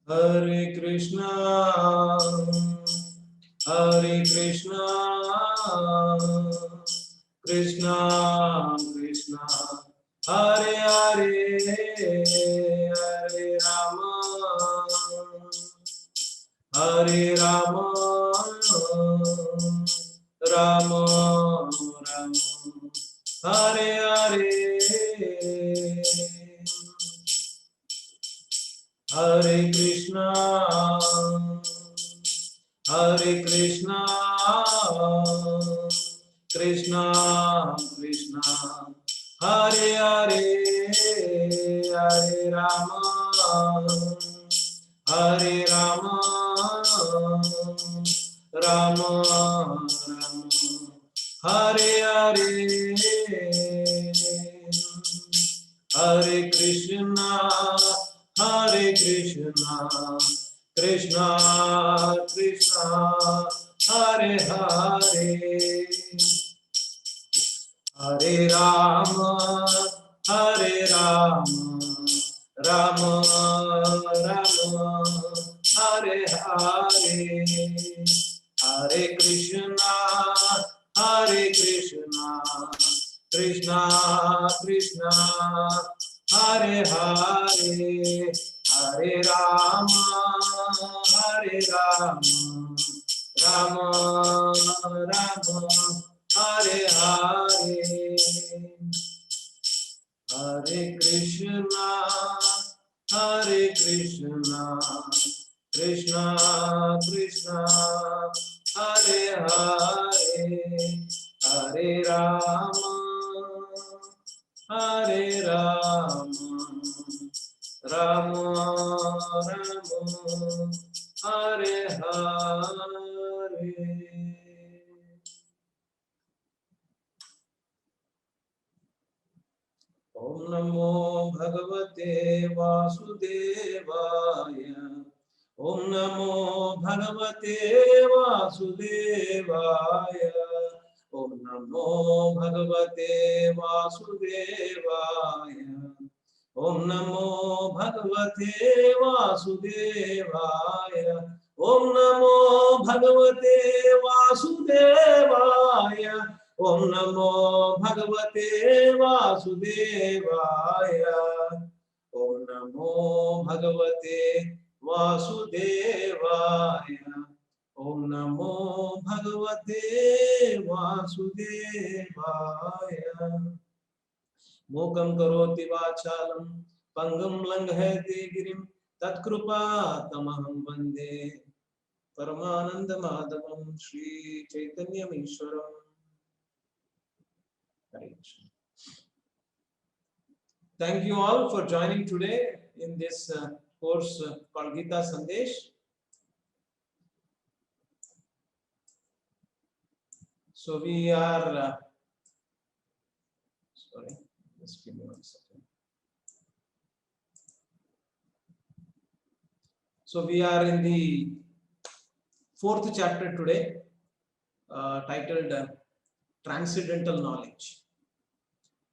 Hare Krishna, Hare Krishna, Krishna Krishna, Hare Hare, Hare Rama, Hare Rama, Rama Rama, Hare Hare. Hare Krishna, Hare Krishna, Krishna Krishna, Hare Hare, Hare Rama, Hare Rama, Rama Rama, Hare Hare. Hare Krishna, Hare Krishna, Krishna Krishna, Hare Hare, Hare Rama, Hare Rama, Rama Rama, Hare Hare, Hare Krishna, Hare Krishna, Krishna Krishna, Hare Hare, Hare Rama, Hare Rama, Rama Rama, Hare Hare, Hare Krishna, Hare Krishna, Krishna Krishna, Hare Hare, Hare Rama, Hare Rama, Rama Rama, Hare Hare. Om Namo Bhagavate Vasudevaya. Om Namo Bhagavate Vasudevaya. Om Namo Bhagavate Vasudevaya. Om Namo Bhagavate Vasudevaya. Om Namo Bhagavate Vasudevaya. Om Namo Bhagavate Vasudevaya. Om Namo Bhagavate Vasudevaya. Om Namo Bhagavate Vasudevaya. Mukam karoti vachalam pangam langhayate girim tatkrupa tamaham vande Paramananda Madhavam Shri Chaitanya Ishwaram. Thank you all for joining today in this course called Gita Sandesh. So we are, sorry, just give me 1 second. So we are in the 4th chapter today, titled Transcendental Knowledge.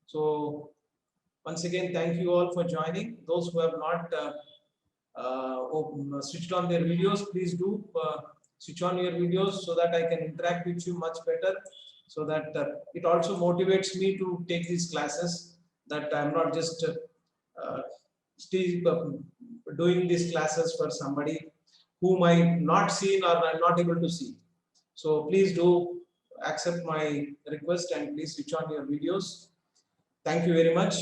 So once again, thank you all for joining. Those who have not switched on their videos, please do switch on your videos so that I can interact with you much better, so that it also motivates me to take these classes, that I'm not just doing these classes for somebody whom I not seen or I'm not able to see. So please do accept my request and please switch on your videos. Thank you very much.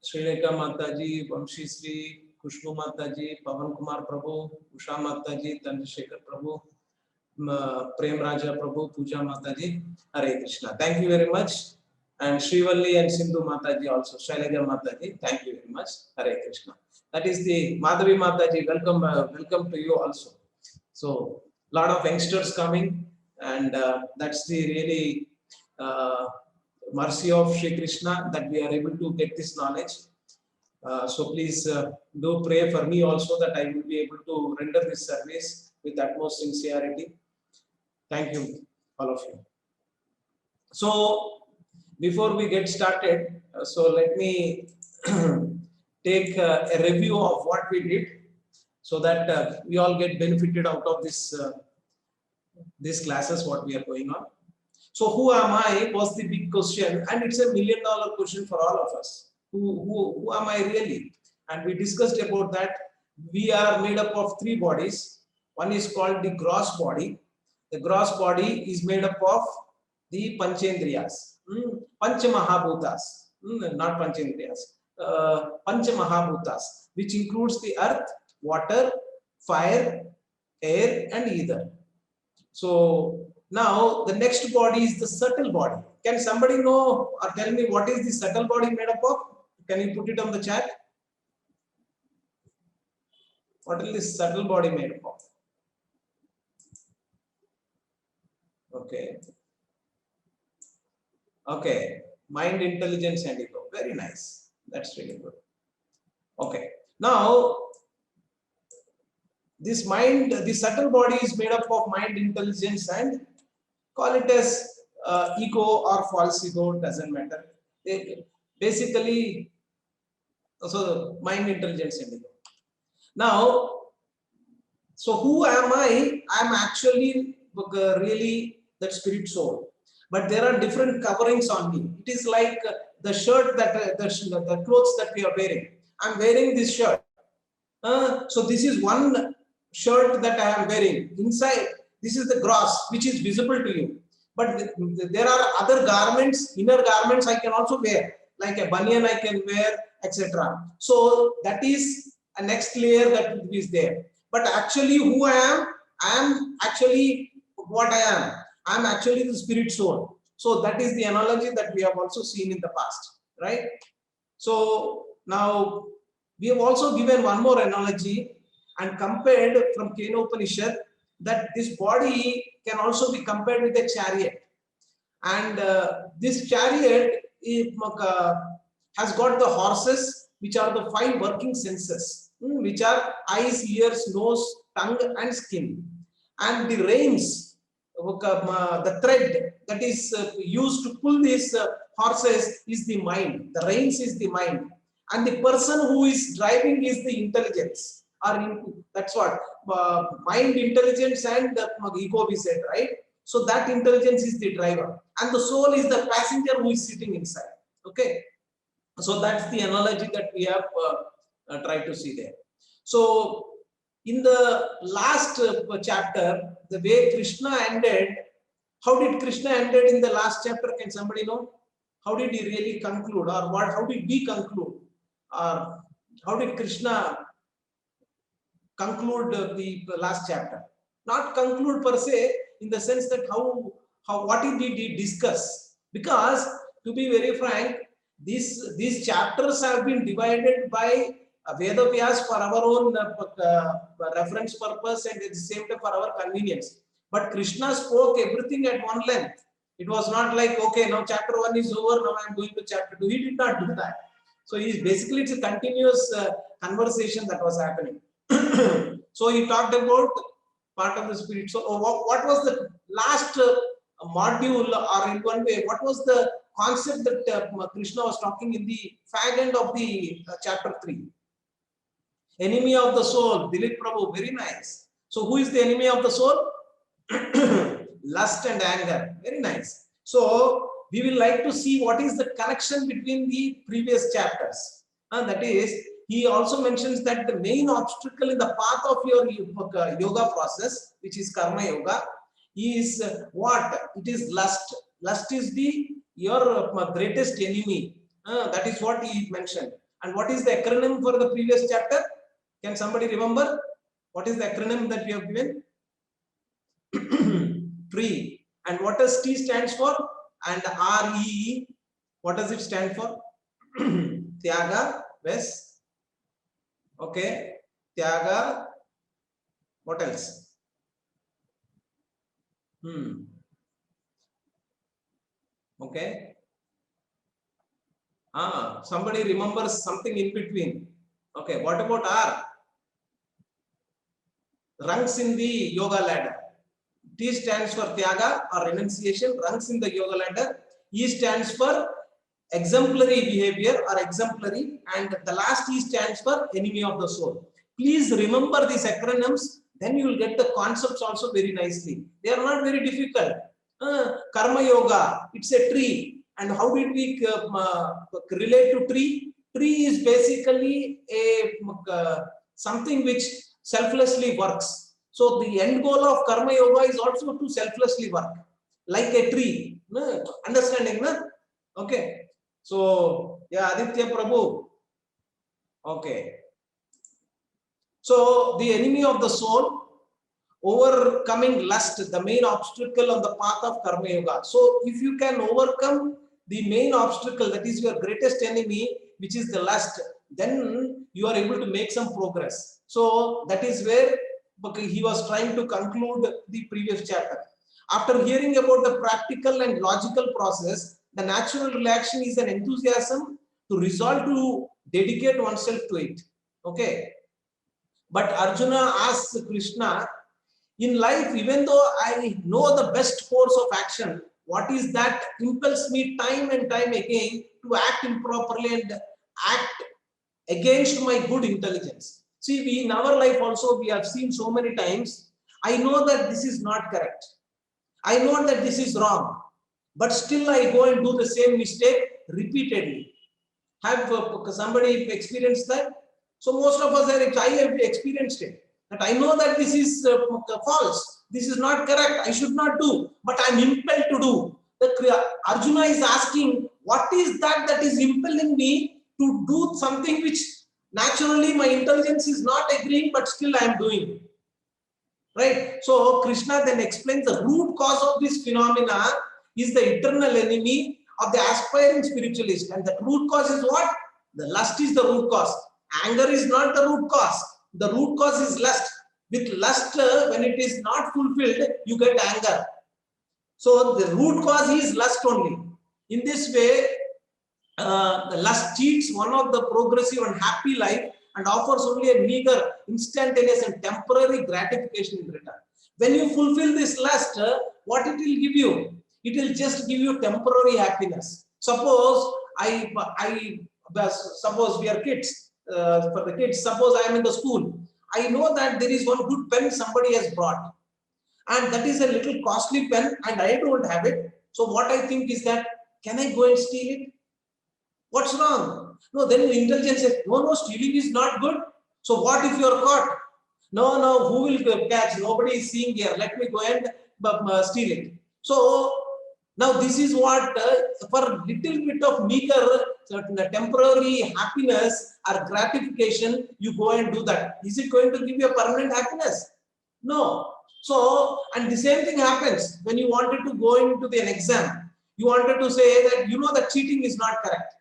Srileka Mataji, Vamshi Sri, Khushbu Mataji, Pavan Kumar Prabhu, Usha Mataji, Tandrasekhar Prabhu, Prem Raja Prabhu, Puja Mataji, Hare Krishna. Thank you very much. And Srivalli and Sindhu Mataji also, Shailaja Mataji, thank you very much. Hare Krishna. That is the Madhavi Mataji, welcome, welcome to you also. So, lot of youngsters coming, and that's the really mercy of Shri Krishna that we are able to get this knowledge. So please do pray for me also, that I will be able to render this service with utmost sincerity. Thank you, all of you. So before we get started, so let me take a review of what we did. so that we all get benefited out of this these classes what we are going on. So who am I was the big question, and it's $1 million question for all of us. Who am I really? And we discussed about that. We are made up of 3 bodies. One is called the gross body. The gross body is made up of the Panchendriyas, Panchamahabhutas, not Panchendriyas, Panchamahabhutas, which includes the earth, water, fire, air, and ether. So now the next body is the subtle body. Can somebody know or tell me what is the subtle body made up of? Can you put it on the chat? What is this subtle body made up of? Okay. Okay. Mind, intelligence, and ego. Very nice. That's really good. Okay. Now, this mind, the subtle body is made up of mind, intelligence, and call it as ego or false ego, doesn't matter. Basically, so mind, intelligence, and ego. Now, so who am I? I'm actually really that spirit soul. But there are different coverings on me. It is like the shirt that the clothes that we are wearing. I'm wearing this shirt. So this is one shirt that I am wearing. Inside, this is the gross, which is visible to you. But there are other garments, inner garments I can also wear, like a banyan I can wear, etc. So that is a next layer that is there. But actually, who I am actually what I am. I am actually the spirit soul. So that is the analogy that we have also seen in the past, right? So now we have also given one more analogy and compared from Kena Upanishad that this body can also be compared with a chariot. And this chariot has got the horses, which are the 5 working senses, which are eyes, ears, nose, tongue, and skin. And the reins, the thread that is used to pull these horses is the mind. The reins is the mind. And the person who is driving is the intelligence. That's what mind, intelligence, and ego we said, right? So that intelligence is the driver, and the soul is the passenger who is sitting inside. Okay, so that's the analogy that we have tried to see there. So in the last chapter, the way Krishna ended, how did Krishna ended in the last chapter? Can somebody know? How did he really conclude, or what? How did we conclude, or how did Krishna conclude the last chapter? Not conclude per se, in the sense that what did he discuss? Because to be very frank, these chapters have been divided by Veda Vyas for our own reference purpose and at the same time for our convenience. But Krishna spoke everything at one length. It was not like, okay, now chapter 1 is over, now I am going to chapter 2. He did not do that. So basically it's a continuous conversation that was happening. So he talked about part of the spirit. So what was the last module, or in one way, what was the concept that Krishna was talking in the fag end of the chapter 3? Enemy of the soul, Dilip Prabhu, very nice. So who is the enemy of the soul? Lust and anger, very nice. So we will like to see what is the connection between the previous chapters. That is, he also mentions that the main obstacle in the path of your yoga process, which is karma yoga, is what? It is lust. Lust is your greatest enemy. That is what he mentioned. And what is the acronym for the previous chapter? Can somebody remember? What is the acronym that we have given? Free. And what does T stands for? And REE, what does it stand for? Tyaga, Ves. Okay. Tyaga. What else? Okay. Somebody remembers something in between. Okay. What about R? Rungs in the yoga ladder. T stands for Tyaga or renunciation, rungs in the yoga ladder. E stands for exemplary behavior or exemplary, and the last E stands for enemy of the soul. Please remember these acronyms, then you will get the concepts also very nicely. They are not very difficult. Karma Yoga, it's a tree. And how did we relate to tree? Tree is basically a something which selflessly works. So the end goal of Karma Yoga is also to selflessly work, like a tree. Understanding, na? Okay. So, yeah, Aditya Prabhu. Okay. So, the enemy of the soul, overcoming lust, the main obstacle on the path of Karma Yoga. So, if you can overcome the main obstacle, that is your greatest enemy, which is the lust, then you are able to make some progress. So, that is where he was trying to conclude the previous chapter. After hearing about the practical and logical process, the natural reaction is an enthusiasm to resolve to dedicate oneself to it. Okay. But Arjuna asks Krishna, in life, even though I know the best course of action, what is that impels me time and time again to act improperly and act against my good intelligence? See, we in our life also, we have seen so many times, I know that this is not correct. I know that this is wrong, but still I go and do the same mistake repeatedly. Have somebody experienced that? So most of us I have experienced it. That I know that this is false. This is not correct. I should not do, but I am impelled to do. Arjuna is asking, what is that is impelling me to do something which naturally my intelligence is not agreeing, but still I am doing. Right? So Krishna then explains the root cause of this phenomena is the eternal enemy of the aspiring spiritualist. And the root cause is what? The lust is the root cause. Anger is not the root cause. The root cause is lust. With lust, when it is not fulfilled, you get anger. So the root cause is lust only. In this way, the lust cheats one of the progressive and happy life and offers only a meager, instantaneous and temporary gratification in return. When you fulfill this lust, what it will give you? It will just give you temporary happiness. Suppose suppose we are kids. For the kids, suppose I am in the school. I know that there is one good pen somebody has brought, and that is a little costly pen, and I don't have it. So what I think is that, can I go and steal it? What's wrong? No, then the intelligence says, no, stealing is not good. So what if you are caught? No, who will catch? Nobody is seeing here. Let me go and steal it. So now this is what, for little bit of meager, temporary happiness or gratification, you go and do that. Is it going to give you a permanent happiness? No. So, and the same thing happens when you wanted to go into an exam. You wanted to say that, that cheating is not correct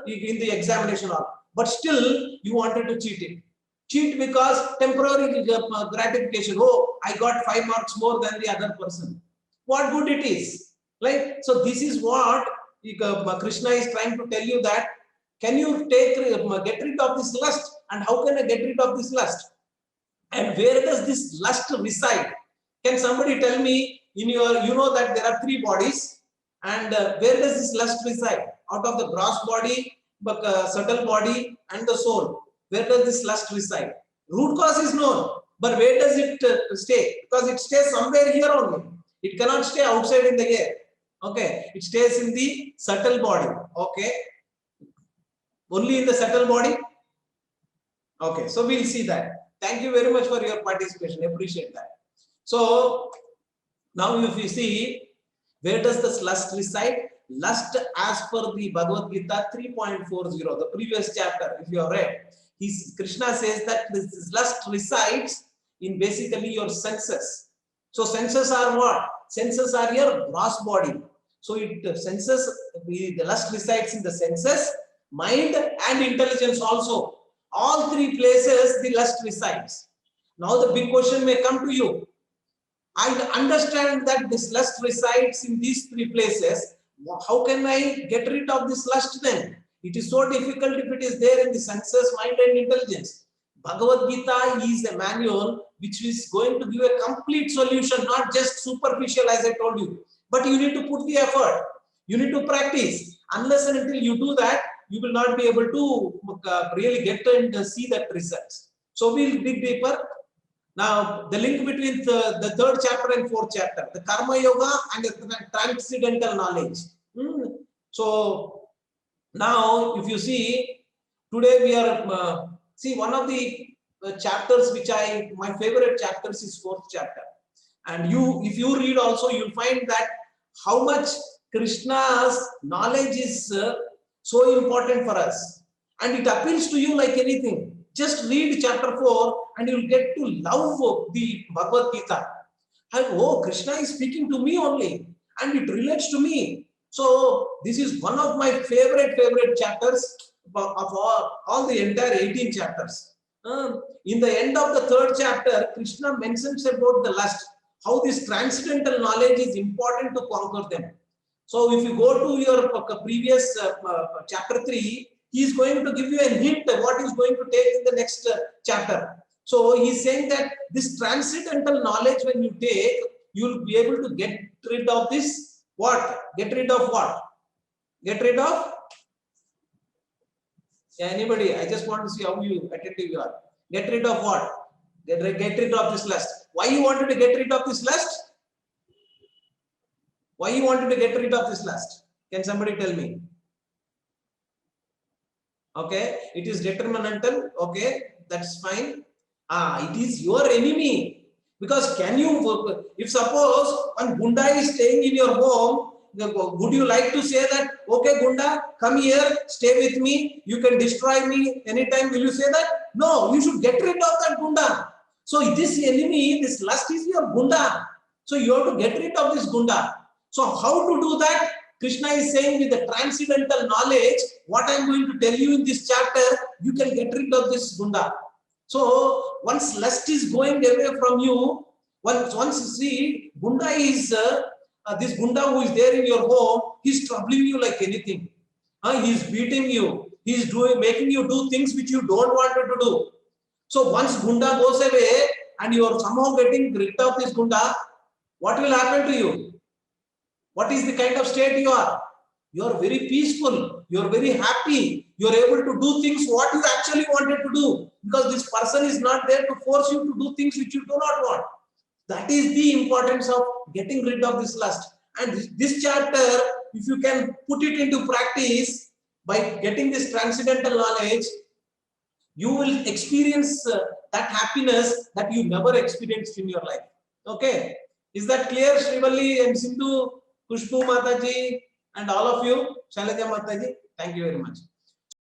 in the examination hall, but still you wanted to cheat it. Cheat because temporary gratification. Oh, I got 5 marks more than the other person. What good it is? Right? So this is what Krishna is trying to tell you, that can you get rid of this lust? And how can I get rid of this lust? And where does this lust reside? Can somebody tell me, in your, that there are 3 bodies, and where does this lust reside? Out of the gross body, subtle body, and the soul. Where does this lust reside? Root cause is known, but where does it stay? Because it stays somewhere here only. It cannot stay outside in the air. Okay, it stays in the subtle body. Okay, only in the subtle body. Okay, so we'll see that. Thank you very much for your participation. Appreciate that. So now if you see, where does this lust reside? Lust, as per the Bhagavad Gita 3.40, the previous chapter, if you have read, Krishna says that this lust resides in basically your senses. So senses are what? Senses are your gross body. So the lust resides in the senses, mind and intelligence also. All 3 places the lust resides. Now the big question may come to you. I understand that this lust resides in these 3 places. How can I get rid of this lust then? It is so difficult if it is there in the senses, mind and intelligence. Bhagavad Gita is a manual which is going to give a complete solution, not just superficial as I told you. But you need to put the effort. You need to practice. Unless and until you do that, you will not be able to really get and see that results. So we'll dig deeper. Now, the link between the third chapter and fourth chapter, the Karma Yoga and the transcendental knowledge. So now, if you see, today we are see one of the chapters which my favorite chapters is fourth chapter, and if you read also, you'll find that how much Krishna's knowledge is so important for us, and it appeals to you like anything. Just read chapter 4 and you'll get to love the Bhagavad Gita. And oh, Krishna is speaking to me only, and it relates to me. So this is one of my favorite chapters of all the entire 18 chapters. In the end of the third chapter, Krishna mentions about the lust, how this transcendental knowledge is important to conquer them. So if you go to your previous chapter 3, he is going to give you a hint of what is going to take in the next chapter. So he is saying that this transcendental knowledge, when you take, you will be able to get rid of this. What? Get rid of what? Get rid of? Yeah, anybody? I just want to see how you attentive you are. Get rid of what? Get rid of this lust. Why you wanted to get rid of this lust? Why you wanted to get rid of this lust? Can somebody tell me? Okay, it is detrimental. Okay, that's fine. It is your enemy. Because can you, if suppose one Gunda is staying in your home, would you like to say that, okay, Gunda, come here, stay with me, you can destroy me anytime? Will you say that? No, you should get rid of that Gunda. So this enemy, this lust is your Gunda. So you have to get rid of this Gunda. So how to do that? Krishna is saying with the transcendental knowledge, what I am going to tell you in this chapter, you can get rid of this Gunda. So once lust is going away from you, once you see Gunda is this Gunda who is there in your home, he is troubling you like anything. He is beating you. He is making you do things which you don't want to do. So once Gunda goes away and you are somehow getting rid of this Gunda, what will happen to you? What is the kind of state you are? You are very peaceful. You are very happy. You are able to do things what you actually wanted to do, because this person is not there to force you to do things which you do not want. That is the importance of getting rid of this lust. And this chapter, if you can put it into practice by getting this transcendental knowledge, you will experience that happiness that you never experienced in your life. Okay, is that clear, Srivalli and Sindhu, Kushbu Mataji, and all of you, Shailaja Mataji? Thank you very much.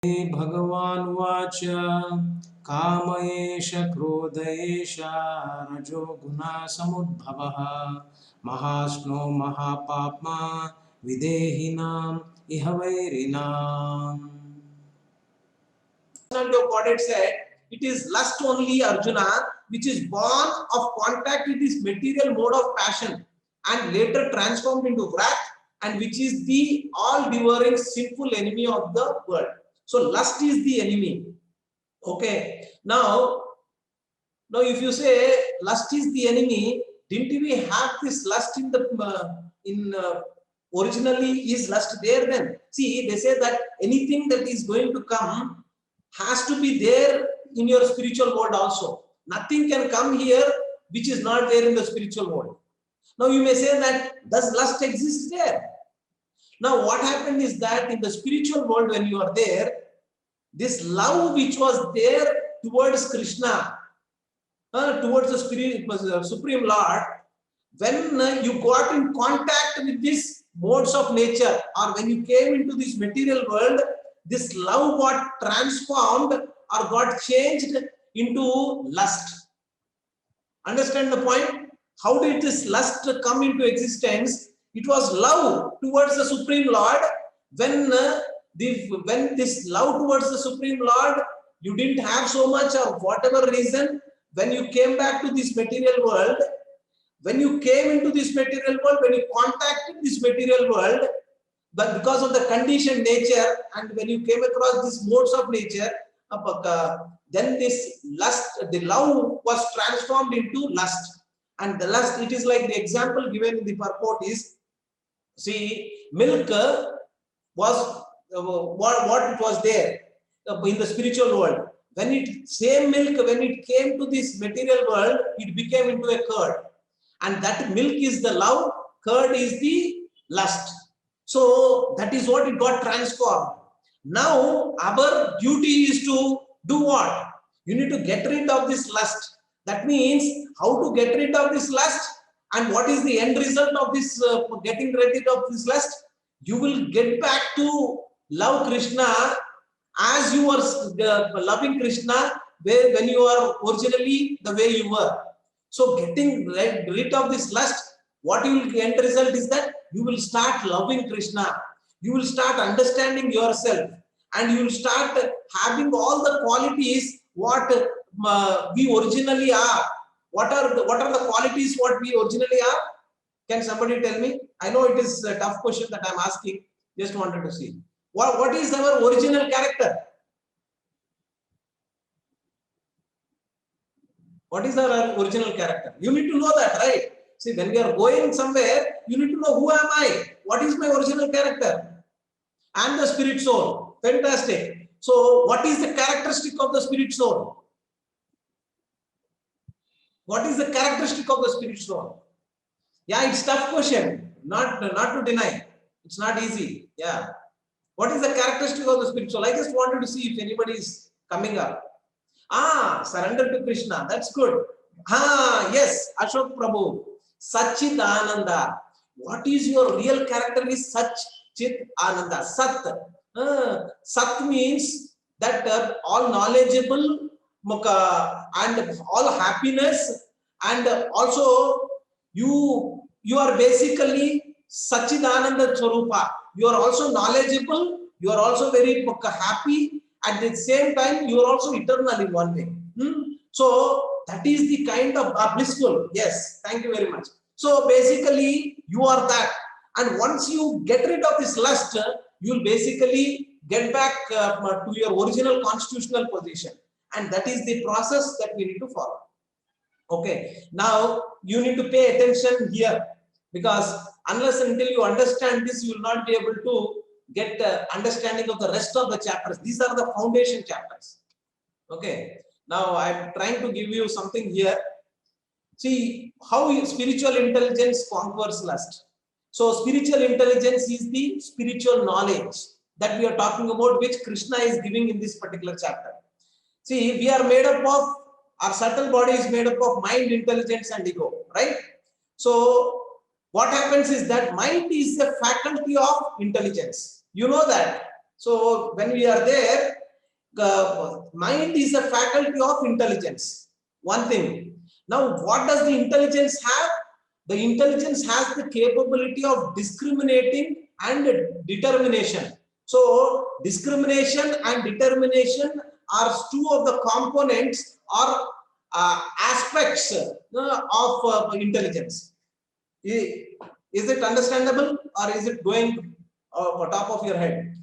Bhagavan Vacha Kamayesha Krodayesha Rajo Guna Samudbhavaha Mahasno Mahapapma Videhinam Ihavairinam. What it said, it is lust only, Arjuna, which is born of contact with this material mode of passion and later transformed into wrath, and which is the all-devouring sinful enemy of the world. So lust is the enemy. Okay. Now if you say lust is the enemy, didn't we have this lust in the originally is lust there then? See, they say that anything that is going to come has to be there in your spiritual world also. Nothing can come here which is not there in the spiritual world. Now you may say that does lust exist there? Now what happened is that in the spiritual world, when you are there, this love which was there towards Krishna, towards the Supreme Lord, when you got in contact with these modes of nature, or when you came into this material world, this love got transformed or got changed into lust. Understand the point? How did this lust come into existence? It was love towards the Supreme Lord. When this love towards the Supreme Lord, you didn't have so much, or whatever reason, when you came back to this material world, when you came into this material world, when you contacted this material world, but because of the conditioned nature, and when you came across these modes of nature, then this lust, the love was transformed into lust. And the lust, it is like the example given in the purport is, see, milk was what it was there in the spiritual world. when it same milk, when it came to this material world, it became into a curd. And that milk is the love, curd is the lust. So that is what it got transformed. Now our duty is to do what? You need to get rid of this lust. That means how to get rid of this lust, and what is the end result of this getting rid of this lust? You will get back to love Krishna as you were loving Krishna when you are originally the way you were. So getting rid of this lust, what you will end result is that you will start loving Krishna. You will start understanding yourself, and you will start having all the qualities what we originally are. What are the qualities what we originally are? Can somebody tell me? I know it is a tough question that I'm asking. Just wanted to see. What is our original character? What is our original character? You need to know that, right? See, when we are going somewhere, you need to know who am I? What is my original character? I am the spirit soul. Fantastic. So, what is the characteristic of the spirit soul? What is the characteristic of the spirit soul? Yeah, it's tough question. Not to deny. It's not easy. Yeah. What is the characteristic of the spirit soul? I just wanted to see if anybody is coming up. Surrender to Krishna. That's good. Yes, Ashok Prabhu. Sachit Ananda. What is your real character is Sachit Ananda. Sat. Sat means that all knowledgeable and all happiness, and also you are basically Sachidananda Swarupa. You are also knowledgeable. You are also very happy. At the same time, you are also eternal in one way. So that is the kind of blissful. Yes, thank you very much. So basically, you are that. And once you get rid of this lust, you will basically get back to your original constitutional position. And that is the process that we need to follow. Okay, now you need to pay attention here, because unless and until you understand this, you will not be able to get understanding of the rest of the chapters. These are the foundation chapters. Okay, now I'm trying to give you something here. See how spiritual intelligence conquers lust. So spiritual intelligence is the spiritual knowledge that we are talking about, which Krishna is giving in this particular chapter. See, we are made up of, our subtle body is made up of mind, intelligence and ego, right? So what happens is that mind is a faculty of intelligence. You know that. So when we are there, mind is a faculty of intelligence. One thing. Now, what does the intelligence have? The intelligence has the capability of discriminating and determination. So discrimination and determination are two of the components or aspects of intelligence. Is it understandable, or is it going on top of your head?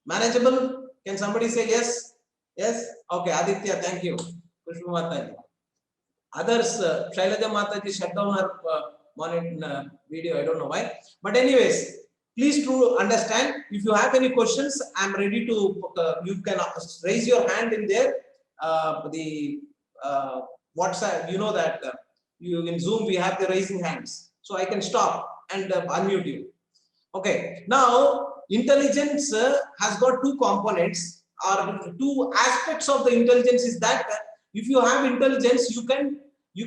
Manageable? Can somebody say yes? Yes? Okay, Aditya, thank you. Pushpa Mataji. Others, Shailaja Mataji shut down her video, I don't know why. But anyways, please to understand, if you have any questions, I'm ready to, you can raise your hand in there. The WhatsApp, you know that you in Zoom, we have the raising hands. So I can stop and unmute you. Okay, now intelligence has got two components, or two aspects of the intelligence is that if you have intelligence, you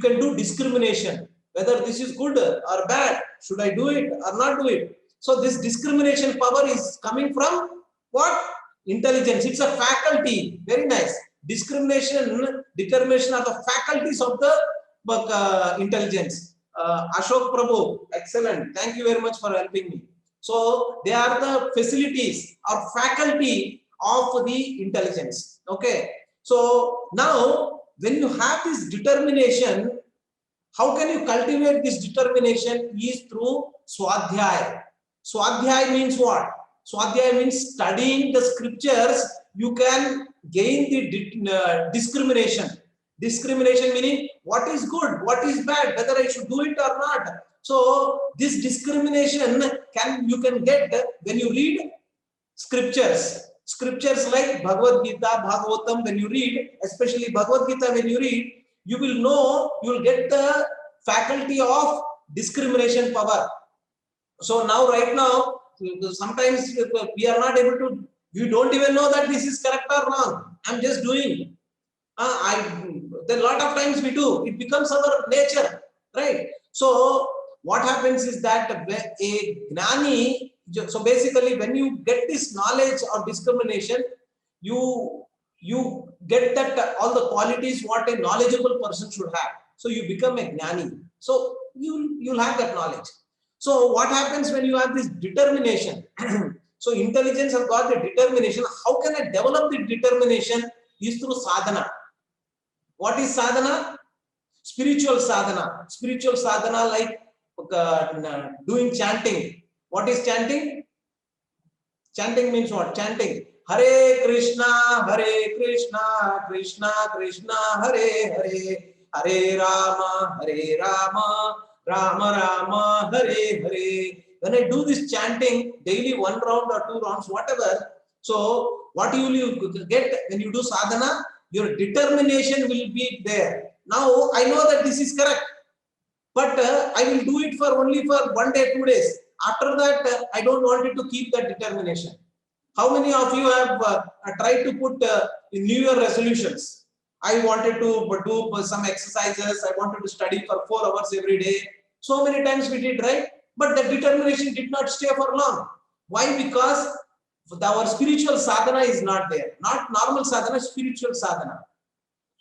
can do discrimination, whether this is good or bad, should I do it or not do it. So this discrimination power is coming from what? Intelligence. It's a faculty. Very nice. Discrimination, determination are the faculties of the intelligence. Ashok Prabhu, excellent. Thank you very much for helping me. So they are the facilities or faculty of the intelligence. Okay. So now when you have this determination, how can you cultivate this determination? Is through Swadhyaya. Swadhyaya means what? Swadhyaya means studying the scriptures. You can gain the discrimination. Discrimination meaning what is good, what is bad, whether I should do it or not. So this discrimination you can get when you read scriptures. Scriptures like Bhagavad Gita, Bhagavatam, when you read, especially Bhagavad Gita, when you read, you will know, you will get the faculty of discrimination power. So now, right now, sometimes we are not able to, you don't even know that this is correct or wrong. I'm just doing. Then a lot of times we do. It becomes our nature, right? So what happens is that a gnani, so basically when you get this knowledge of discrimination, you get that all the qualities what a knowledgeable person should have. So you become a gnani. So you'll have that knowledge. So what happens when you have this determination? So intelligence has got the determination. How can I develop the determination? Is through sadhana. What is sadhana? Spiritual sadhana. Spiritual sadhana like doing chanting. What is chanting? Chanting means what? Chanting. Hare Krishna, Krishna Krishna, Hare Hare, Hare Rama, Rama Rama, Hare Hare. When I do this chanting daily, 1 round or 2 rounds, whatever. So what you will get when you do sadhana? Your determination will be there. Now I know that this is correct, but I will do it for only for 1 day, 2 days. After that, I don't want it to keep that determination. How many of you have tried to put in New Year resolutions? I wanted to do some exercises. I wanted to study for 4 hours every day. So many times we did, right? But the determination did not stay for long. Why? Because our spiritual sadhana is not there. Not normal sadhana, spiritual sadhana.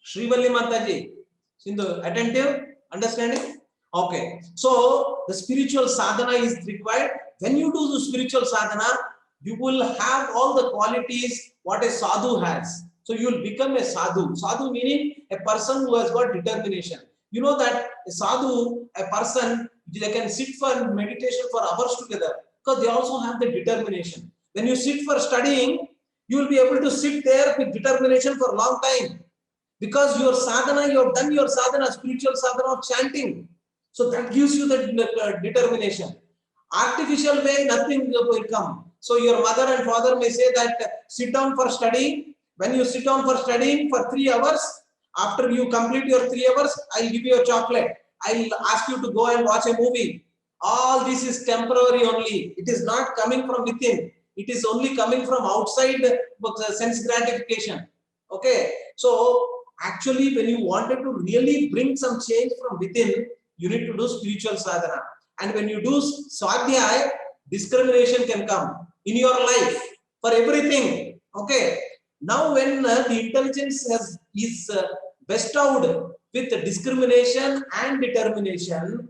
Srivalli Mataji, Sindhu, attentive, understanding? Okay. So the spiritual sadhana is required. When you do the spiritual sadhana, you will have all the qualities what a sadhu has. So you will become a sadhu. Sadhu meaning a person who has got determination. You know that a sadhu, a person, they can sit for meditation for hours together because they also have the determination. When you sit for studying, you will be able to sit there with determination for a long time because your sadhana, you have done your sadhana, spiritual sadhana of chanting. So that gives you the determination. Artificial way, nothing will come. So your mother and father may say that sit down for studying. When you sit down for studying for 3 hours, after you complete your 3 hours, I'll give you a chocolate. I'll ask you to go and watch a movie. All this is temporary only. It is not coming from within. It is only coming from outside sense gratification. Okay. So actually, when you wanted to really bring some change from within, you need to do spiritual sadhana. And when you do swadhyaya, discrimination can come in your life for everything. Okay. Now, when the intelligence is bestowed with discrimination and determination,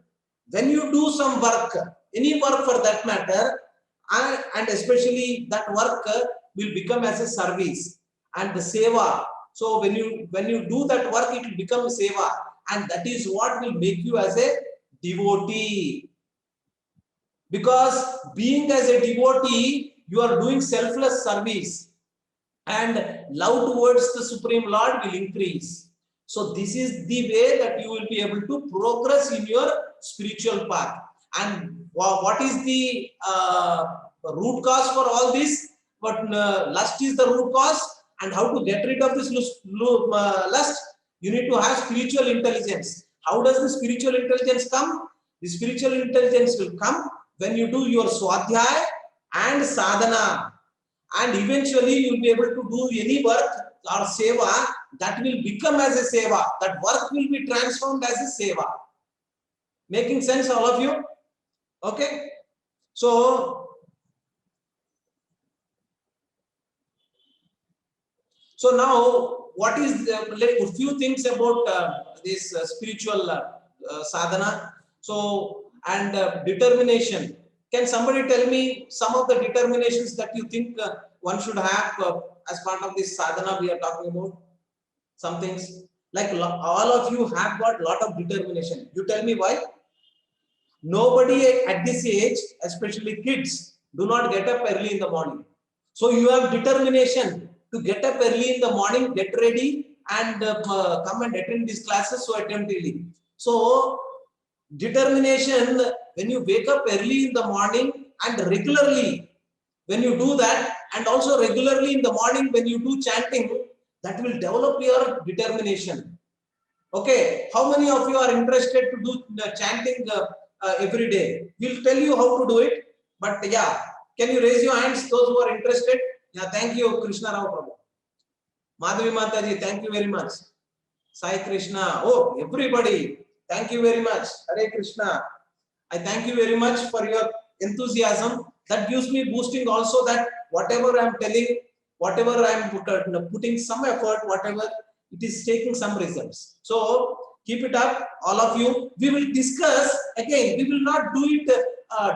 when you do some work, any work for that matter, and especially that work will become as a service and the seva. So when you do that work, it will become seva, and that is what will make you as a devotee. Because being as a devotee, you are doing selfless service, and love towards the Supreme Lord will increase. So this is the way that you will be able to progress in your spiritual path. And what is the root cause for all this? But lust is the root cause, and how to get rid of this lust? You need to have spiritual intelligence. How does the spiritual intelligence come? The spiritual intelligence will come when you do your swadhyaya and sadhana. And eventually you will be able to do any work or seva that will become as a seva. That work will be transformed as a seva. Making sense, all of you? Okay. So now what is a few things about this spiritual sadhana. So and determination. Can somebody tell me some of the determinations that you think one should have as part of this sadhana we are talking about? Some things like all of you have got lot of determination. You tell me why? Nobody at this age, especially kids, do not get up early in the morning. So you have determination to get up early in the morning, get ready, and come and attend these classes so attentively. So determination, when you wake up early in the morning and regularly, When you do that, and also regularly in the morning when you do chanting, that will develop your determination. Okay, how many of you are interested to do chanting every day? We'll tell you how to do it. But yeah, can you raise your hands, those who are interested? Yeah, thank you, Krishna Rao Prabhu. Madhavi Mataji, thank you very much. Sai Krishna, oh, everybody, thank you very much. Hare Krishna. I thank you very much for your enthusiasm. That gives me boosting also, that whatever I am telling, whatever I am putting some effort, whatever, it is taking some results. So keep it up, all of you. We will discuss again. We will not do it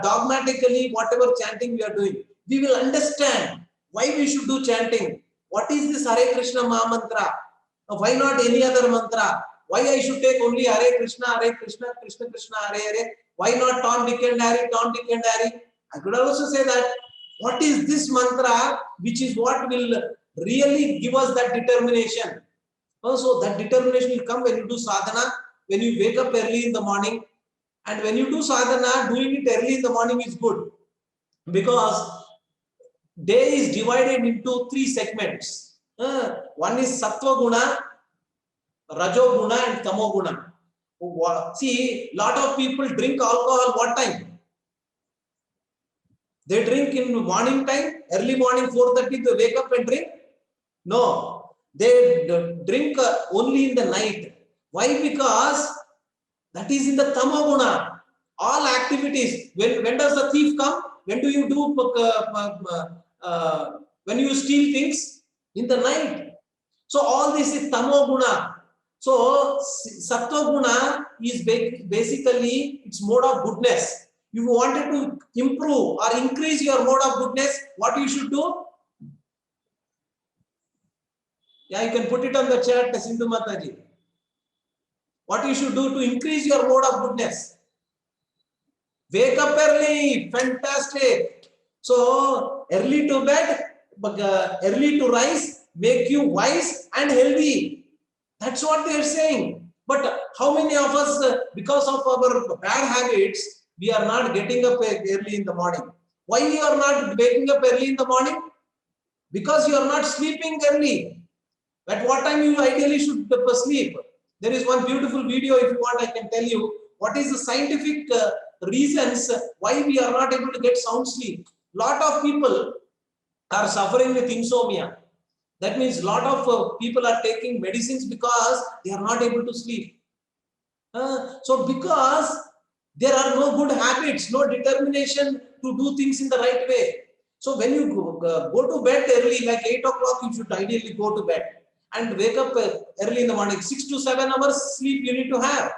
dogmatically, whatever chanting we are doing. We will understand why we should do chanting. What is this Hare Krishna Maha Mantra? Why not any other mantra? Why I should take only Hare Krishna, Krishna Krishna, Hare Hare? Why not Tom, Dick and Harry, Tom, Dick and Harry? I could also say that, what is this mantra, which is what will really give us that determination. So that determination will come when you do sadhana, when you wake up early in the morning. And when you do sadhana, doing it early in the morning is good. Because day is divided into 3 segments. One is Sattva Guna, Rajo Guna and Tamo Guna. See, lot of people drink alcohol what time? They drink in morning time, early morning 4:30 they wake up and drink? No, they drink only in the night. Why? Because that is in the Tamo Guna. All activities, when does the thief come? When do you do, when you steal things? In the night. So all this is Tamo Guna. So Sattva Guna is basically its mode of goodness. If you wanted to improve or increase your mode of goodness, what you should do? Yeah, you can put it on the chat, Sindhu Mataji. What you should do to increase your mode of goodness? Wake up early, fantastic. So early to bed, early to rise, make you wise and healthy. That's what they are saying. But how many of us, because of our bad habits, we are not getting up early in the morning? Why you are not waking up early in the morning? Because you are not sleeping early. At what time you ideally should sleep? There is one beautiful video, if you want I can tell you what is the scientific reasons why we are not able to get sound sleep. Lot of people are suffering with insomnia. That means lot of people are taking medicines because they are not able to sleep. So because there are no good habits, no determination to do things in the right way. So when you go to bed early, like 8 o'clock, you should ideally go to bed and wake up early in the morning. 6 to 7 hours sleep you need to have.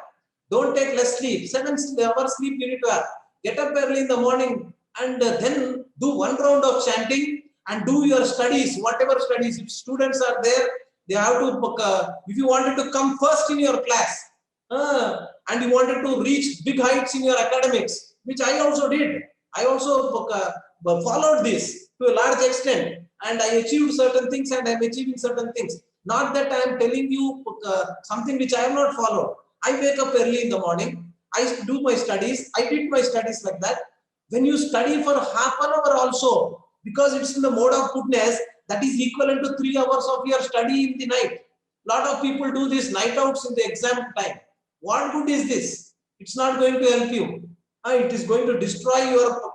Don't take less sleep. 7 hours sleep you need to have. Get up early in the morning and then do one round of chanting and do your studies, whatever studies. If students are there, they have to, if you wanted to come first in your class and you wanted to reach big heights in your academics, which I also did. I also followed this to a large extent and I achieved certain things and I am achieving certain things. Not that I am telling you something which I have not followed. I wake up early in the morning. I do my studies. I did my studies like that. When you study for half an hour also, because it's in the mode of goodness, that is equivalent to 3 hours of your study in the night. Lot of people do this night outs in the exam time. What good is this? It's not going to help you. It is going to destroy your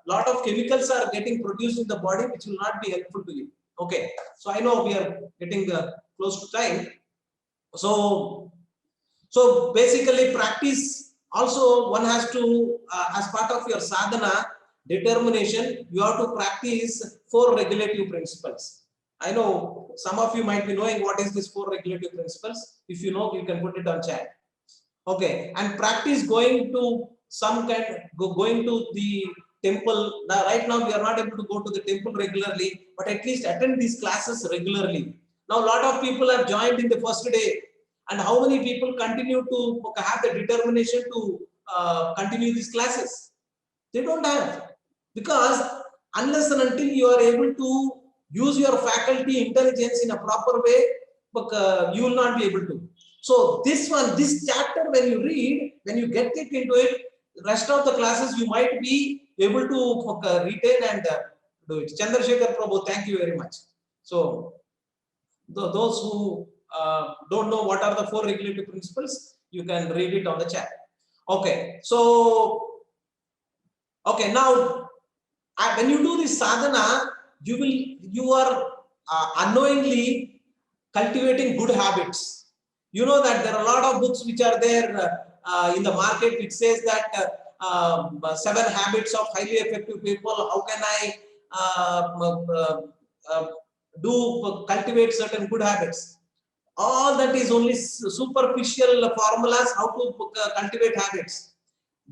lot of chemicals are getting produced in the body, which will not be helpful to you. Okay, so I know we are getting close to time. So basically practice also one has to, as part of your sadhana, determination, you have to practice 4 regulative principles. I know some of you might be knowing what is this 4 regulative principles. If you know, you can put it on chat. Okay, and practice going to some kind, going to the temple. Now, right now we are not able to go to the temple regularly, but at least attend these classes regularly. Now a lot of people have joined in the first day, and how many people continue to have the determination to continue these classes? They don't have, because unless and until you are able to use your faculty intelligence in a proper way, you will not be able to. So this chapter, when you read, when you get into it, the rest of the classes you might be able to retain and do it. Chandrasekhar Prabhu, thank you very much. So those who don't know what are the 4 regulative principles, you can read it on the chat. Okay, so okay, now when you do this sadhana, you are unknowingly cultivating good habits. You know that there are a lot of books which are there in the market which says that 7 habits of highly effective people. How can I cultivate certain good habits? All that is only superficial formulas how to cultivate habits.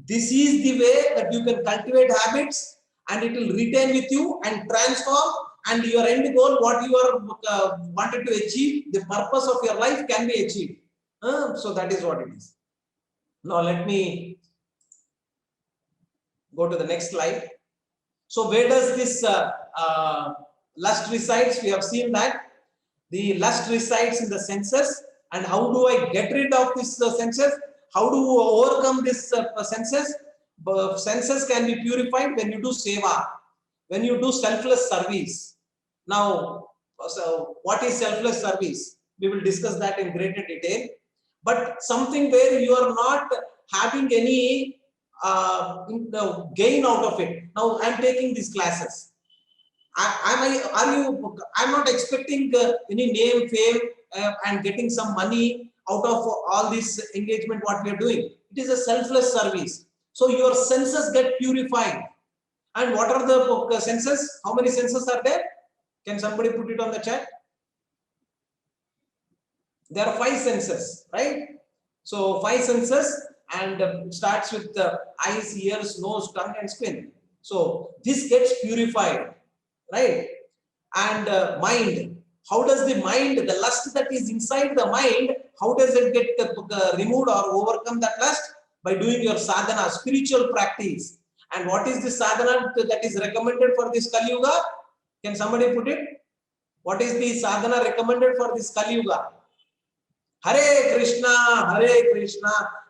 This is the way that you can cultivate habits, and it will retain with you and transform, and your end goal, what you are wanted to achieve, the purpose of your life can be achieved. So that is what it is. Now let me go to the next slide. So where does this lust resides? We have seen that the lust resides in the senses. And how do I get rid of this senses? How do you overcome this senses? Senses can be purified when you do seva, when you do selfless service. Now, so what is selfless service? We will discuss that in greater detail. But something where you are not having any gain out of it. Now, I am taking these classes. I'm not expecting any name, fame, and getting some money out of all this engagement what we are doing. It is a selfless service. So your senses get purified. And what are the senses? How many senses are there? Can somebody put it on the chat? There are 5 senses, right? So 5 senses, and it starts with the eyes, ears, nose, tongue, and skin. So this gets purified, right? And mind. How does the mind, the lust that is inside the mind, how does it get removed or overcome that lust? By doing your sadhana, spiritual practice. And what is the sadhana that is recommended for this Kali Yuga? Can somebody put it? What is the sadhana recommended for this Kali Yuga? Hare Krishna,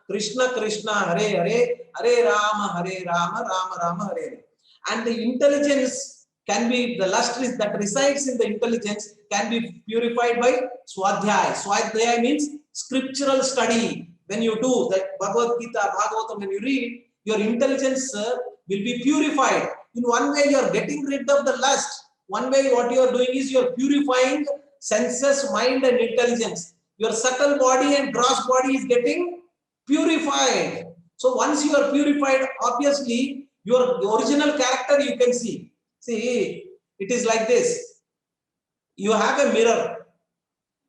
Krishna Krishna, Hare Hare, Hare Rama, Rama Rama, Hare Hare. And the intelligence can be, the lust that resides in the intelligence can be purified by Swadhyaya. Swadhyaya means scriptural study. When you do that Bhagavad Gita, Bhagavatam, when you read, your intelligence will be purified. In one way, you are getting rid of the lust. One way, what you are doing is you are purifying senses, mind, and intelligence. Your subtle body and gross body is getting purified. So once you are purified, obviously your original character you can see. See, it is like this. You have a mirror,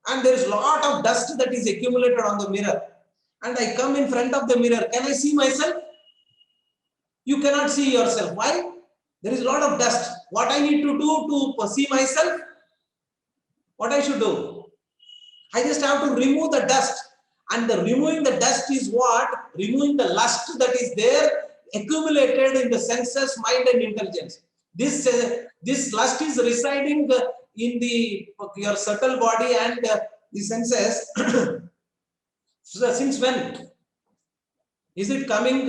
and there is a lot of dust that is accumulated on the mirror. And I come in front of the mirror. Can I see myself? You cannot see yourself. Why? There is a lot of dust. What I need to do to see myself? What I should do? I just have to remove the dust. And the removing the dust is what? Removing the lust that is there, accumulated in the senses, mind, and intelligence. This lust is residing in your subtle body and the senses. So since when? Is it coming,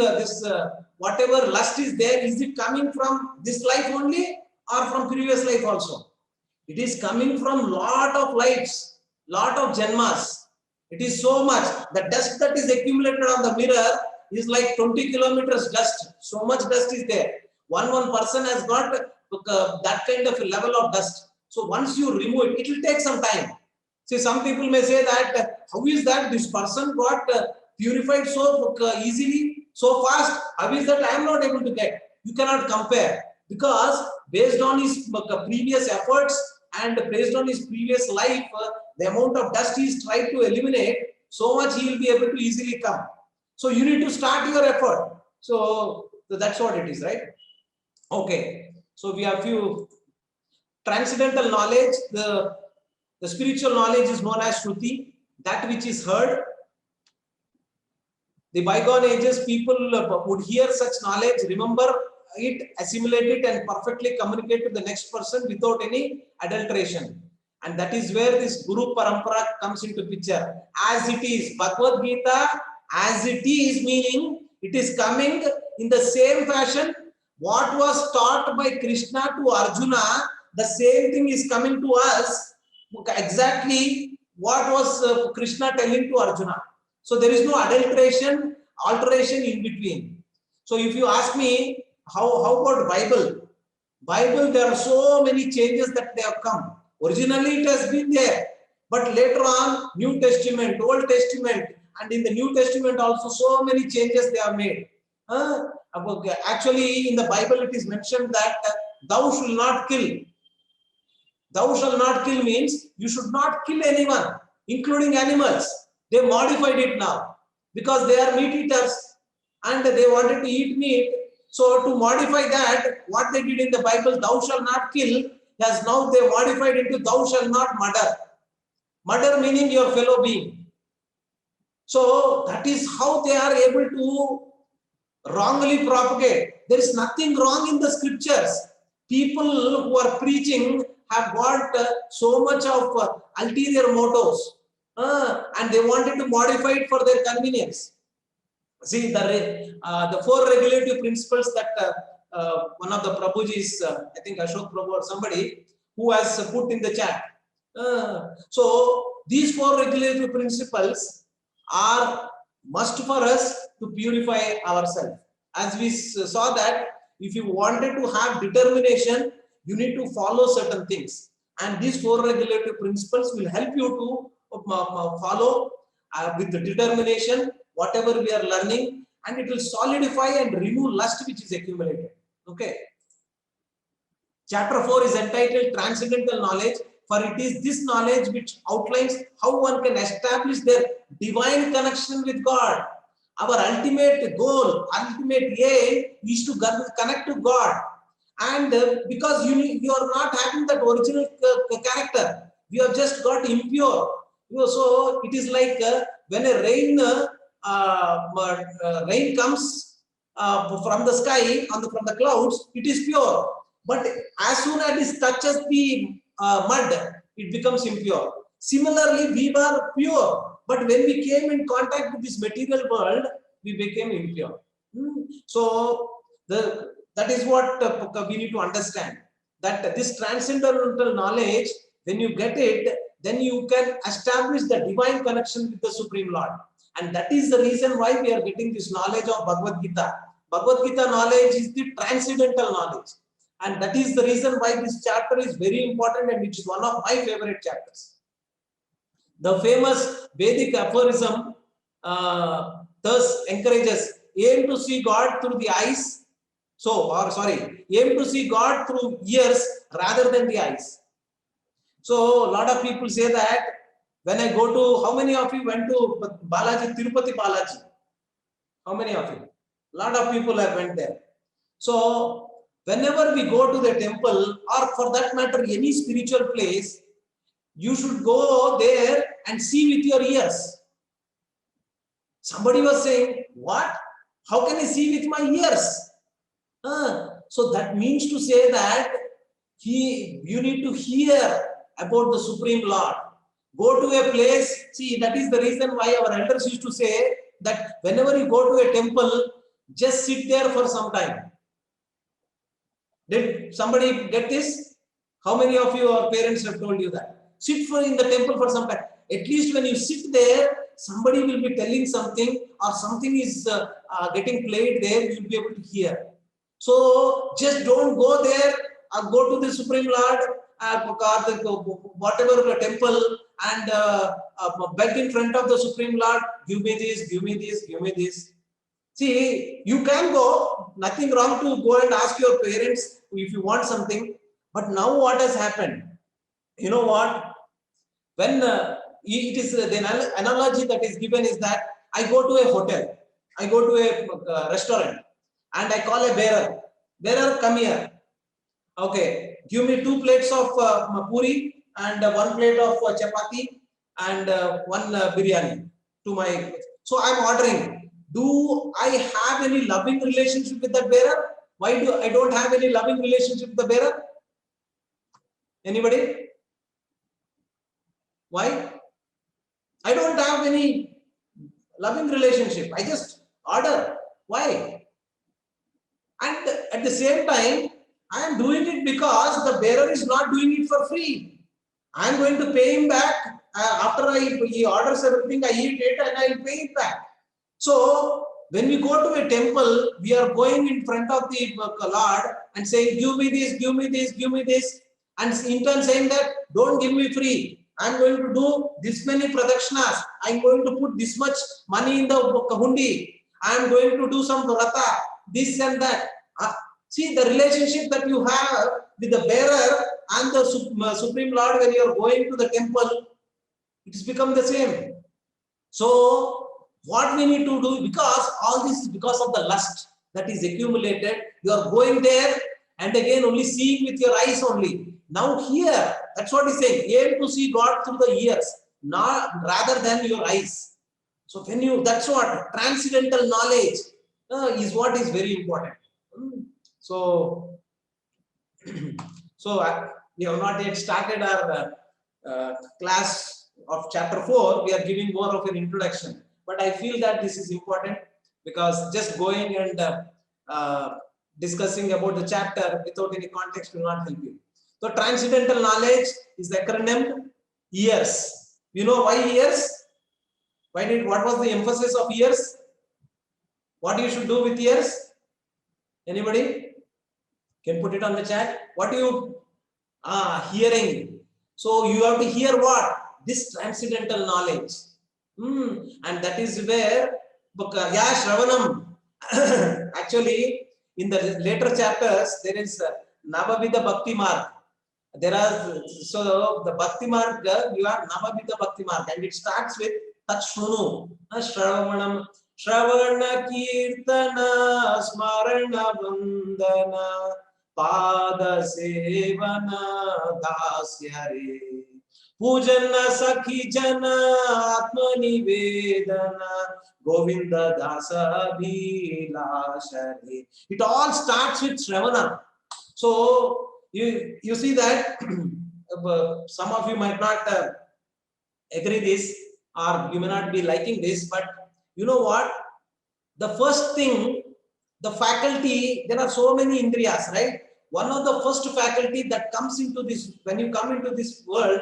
whatever lust is there, is it coming from this life only or from previous life also? It is coming from lot of lives, lot of janmas. It is so much. The dust that is accumulated on the mirror is like 20 kilometers dust. So much dust is there. One person has got that kind of a level of dust. So once you remove it, it will take some time. See, some people may say that, how is that this person got purified so easily, so fast? How is that I am not able to get? You cannot compare, because based on his previous efforts and based on his previous life, the amount of dust he is trying to eliminate, so much he will be able to easily come. So you need to start your effort. So that's what it is, right? Okay. So we have few transcendental knowledge. The spiritual knowledge is known as Shruti, that which is heard. The bygone ages people would hear such knowledge, remember it, assimilate it, and perfectly communicate to the next person without any adulteration. And that is where this Guru Parampara comes into picture. As it is, Bhagavad Gita, as it is, meaning it is coming in the same fashion What was taught by Krishna to Arjuna, the same thing is coming to us. Exactly what was Krishna telling to Arjuna. So there is no adulteration, alteration in between. So if you ask me, how about Bible? Bible, there are so many changes that they have come. Originally, it has been there, but later on, New Testament, Old Testament, and in the New Testament also, so many changes they have made. Actually, in the Bible, it is mentioned that thou shall not kill. Thou shall not kill means you should not kill anyone, including animals. They modified it now because they are meat eaters and they wanted to eat meat. So to modify that, what they did in the Bible, thou shall not kill, has now they modified into thou shall not murder. Murder meaning your fellow being. So that is how they are able to wrongly propagate. There is nothing wrong in the scriptures. People who are preaching have got so much of ulterior motives and they wanted to modify it for their convenience. See, the four regulative principles that one of the Prabhujis, I think Ashok Prabhu or somebody, who has put in the chat. So these four regulative principles are must for us to purify ourselves. As we saw that if you wanted to have determination, you need to follow certain things. And these four regulative principles will help you to follow with the determination whatever we are learning, and it will solidify and remove lust which is accumulated. Okay. Chapter 4 is entitled Transcendental Knowledge, for it is this knowledge which outlines how one can establish their divine connection with God. Our ultimate goal, ultimate aim is to connect to God. And because you are not having that original character, you have just got impure. So it is like when a rain comes from the sky, from the clouds, it is pure. But as soon as it touches the mud, it becomes impure. Similarly, we were pure, but when we came in contact with this material world, we became impure. So that is what we need to understand. That this transcendental knowledge, when you get it, then you can establish the divine connection with the Supreme Lord. And that is the reason why we are getting this knowledge of Bhagavad Gita. Bhagavad Gita knowledge is the transcendental knowledge. And that is the reason why this chapter is very important and which is one of my favorite chapters. The famous Vedic aphorism thus encourages aim to see God through the eyes. Aim to see God through ears rather than the eyes. So a lot of people say that when I go to, how many of you went to Balaji, Tirupati Balaji? How many of you? A lot of people have went there. So whenever we go to the temple, or for that matter any spiritual place, you should go there and see with your ears. Somebody was saying, what? How can I see with my ears? So that means to say that you need to hear about the Supreme Lord. Go to a place. See, that is the reason why our elders used to say that whenever you go to a temple, just sit there for some time. Did somebody get this? How many of you or parents have told you that? Sit in the temple for some time. At least when you sit there, somebody will be telling something or something is getting played there, you will be able to hear. So just don't go there or go to the Supreme Lord, whatever the temple, and beg in front of the Supreme Lord, give me this, give me this, give me this. See, you can go, nothing wrong to go and ask your parents if you want something. But now what has happened? You know what? When it is the analogy that is given is that I go to a hotel, I go to a restaurant, and I call a bearer. Bearer, come here. Okay, give me 2 plates of puri and 1 plate of chapati and 1 biryani to my. So I'm ordering. Do I have any loving relationship with that bearer? Why do I don't have any loving relationship with the bearer? Anybody? Why? I don't have any loving relationship. I just order. Why? And at the the same time, I am doing it because the bearer is not doing it for free. I am going to pay him back. After he orders everything, I eat it and I will pay it back. So when we go to a temple, we are going in front of the Lord and saying, give me this, give me this, give me this. And in turn saying that, don't give me free. I'm going to do this many pradakshinas. I'm going to put this much money in the hundi. I'm going to do some vrata, this and that. See the relationship that you have with the bearer and the Supreme Lord when you are going to the temple, it has become the same. So what we need to do, because all this is because of the lust that is accumulated, you are going there and again only seeing with your eyes only. Now here, that's what he's saying, aim to see God through the ears, not rather than your eyes. So when you, that's what transcendental knowledge is what is very important. So, we have not yet started our class of chapter 4. We are giving more of an introduction. But I feel that this is important because just going and discussing about the chapter without any context will not help you. So transcendental knowledge is acronymed years. You know why years? What was the emphasis of years? What you should do with years? Anybody can put it on the chat. What do you hearing? So you have to hear what? This transcendental knowledge. And that is where Shravanam. Actually, in the later chapters, there is Navavidha Bhakti Marg. There are, so the Bhakti Marg, you have Navavidha Bhakti Marg, and it starts with Tachshunu, Shravanam, Shravana Kirtana, Smarana Vandana, Pada Sevana, Dasyare. Pujana Sakhi Jana Atma Nivedana Govinda Dasa Bhilashare. It all starts with Shravana. So you see that some of you might not agree this, or you may not be liking this, but you know what? The first thing, the faculty, there are so many indriyas, right? One of the first faculty that comes into this, when you come into this world,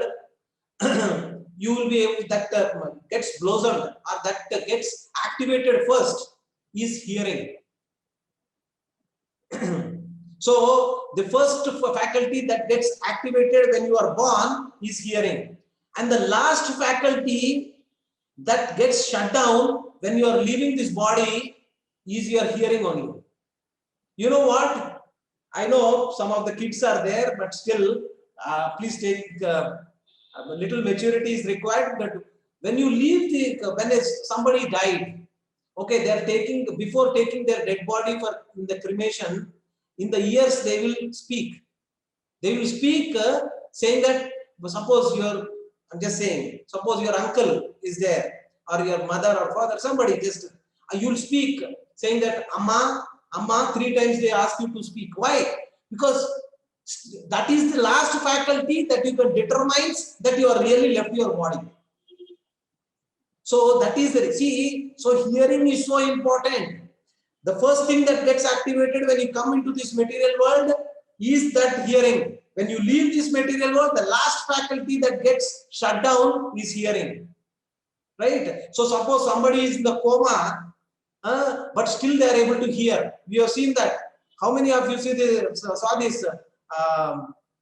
you will be able, that gets blossomed or that gets activated first is hearing. So the first faculty that gets activated when you are born is hearing, and the last faculty that gets shut down when you are leaving this body is your hearing only. You know what? I know some of the kids are there, but still, please take a little maturity is required. But when you leave when somebody died, okay, they are taking, before taking their dead body for in the cremation, in the ears they will speak. They will speak saying that, suppose I'm just saying, suppose your uncle is there, or your mother or father, somebody just, you'll speak saying that, Amma, 3 times they ask you to speak. Why? Because that is the last faculty that you can determine that you are really left your body. So that is the, see, so hearing is so important. The first thing that gets activated when you come into this material world is that hearing. When you leave this material world, the last faculty that gets shut down is hearing. Right? So suppose somebody is in the coma, but still they are able to hear. We have seen that. How many of you saw this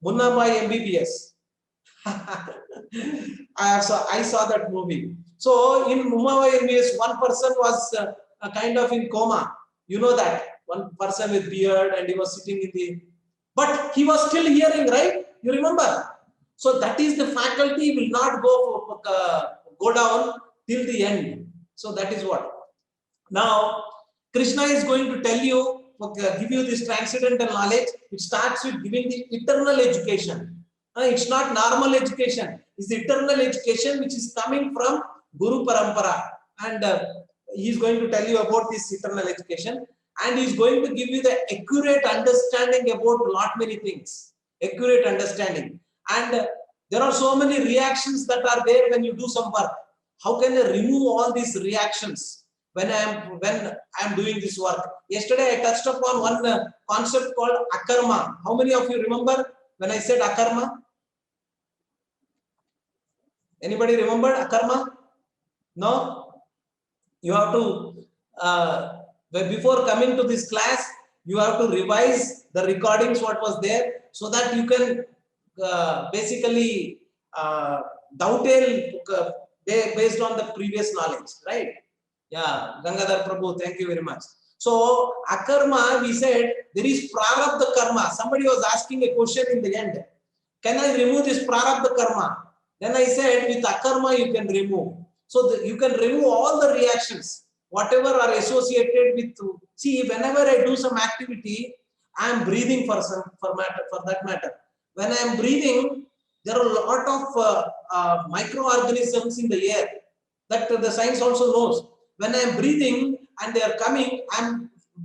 Munna Bhai MBBS? I saw that movie. So in Munna Bhai MBBS, one person was kind of in coma. You know that one person with beard, and he was sitting in the, but he was still hearing, right? You remember? So that is the faculty will not go down till the end. So that is what. Now Krishna is going to tell you, give you this transcendental knowledge. It starts with giving the eternal education. It's not normal education. It's the eternal education which is coming from Guru Parampara, and he is going to tell you about this eternal education, and he is going to give you the accurate understanding about lot many things. Accurate understanding, and there are so many reactions that are there when you do some work. How can I remove all these reactions? when I am doing this work. Yesterday I touched upon one concept called akarma. How many of you remember when I said akarma? Anybody remember akarma? No? You have to before coming to this class, you have to revise the recordings what was there, so that you can basically dovetail based on the previous knowledge, right? Yeah, Gangadhar Prabhu, thank you very much. So akarma, we said there is prarabdha karma. Somebody was asking a question in the end, can I remove this prarabdha karma? Then I said with akarma you can remove. So you can remove all the reactions, whatever are associated with. See, whenever I do some activity, I am breathing for that matter. When I am breathing, there are a lot of microorganisms in the air that the science also knows. When I am breathing and they are coming,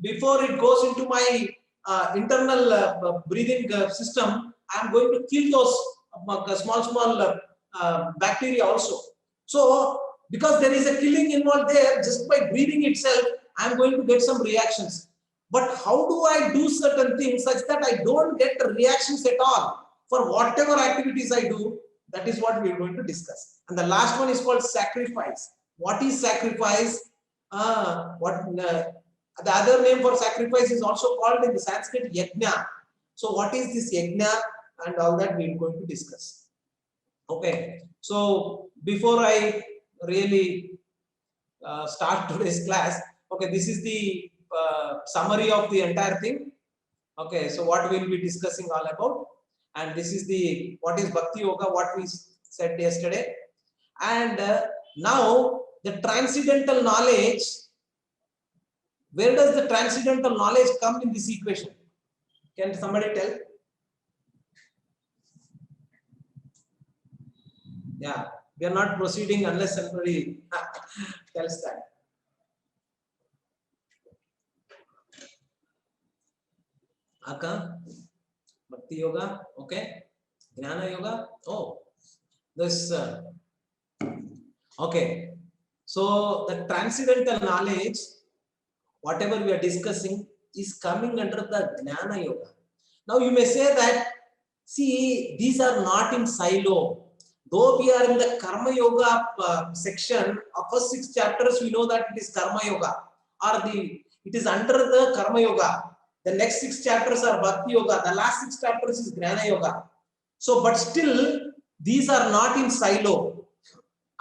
before it goes into my internal breathing system, I am going to kill those small bacteria also. So because there is a killing involved there, just by breathing itself, I am going to get some reactions. But how do I do certain things such that I don't get the reactions at all for whatever activities I do? That is what we are going to discuss. And the last one is called sacrifice. What is sacrifice? The other name for sacrifice is also called in the Sanskrit yajna. So what is this yajna and all that we are going to discuss. Okay. So before I really start today's class, okay, this is the summary of the entire thing. Okay, so what we will be discussing all about, and this is the what is Bhakti Yoga, what we said yesterday. And now the transcendental knowledge, where does the transcendental knowledge come in this equation? Can somebody tell? Yeah, we are not proceeding unless somebody tells that. Aka, Bhakti Yoga, okay, Jnana Yoga. Oh, this okay. So the transcendental knowledge, whatever we are discussing, is coming under the Jnana Yoga. Now you may say that, see, these are not in silo. Though we are in the Karma Yoga section of first 6 chapters, we know that it is Karma Yoga, or it is under the Karma Yoga. The next 6 chapters are Bhakti Yoga. The last 6 chapters is Jnana Yoga. So, but still, these are not in silo.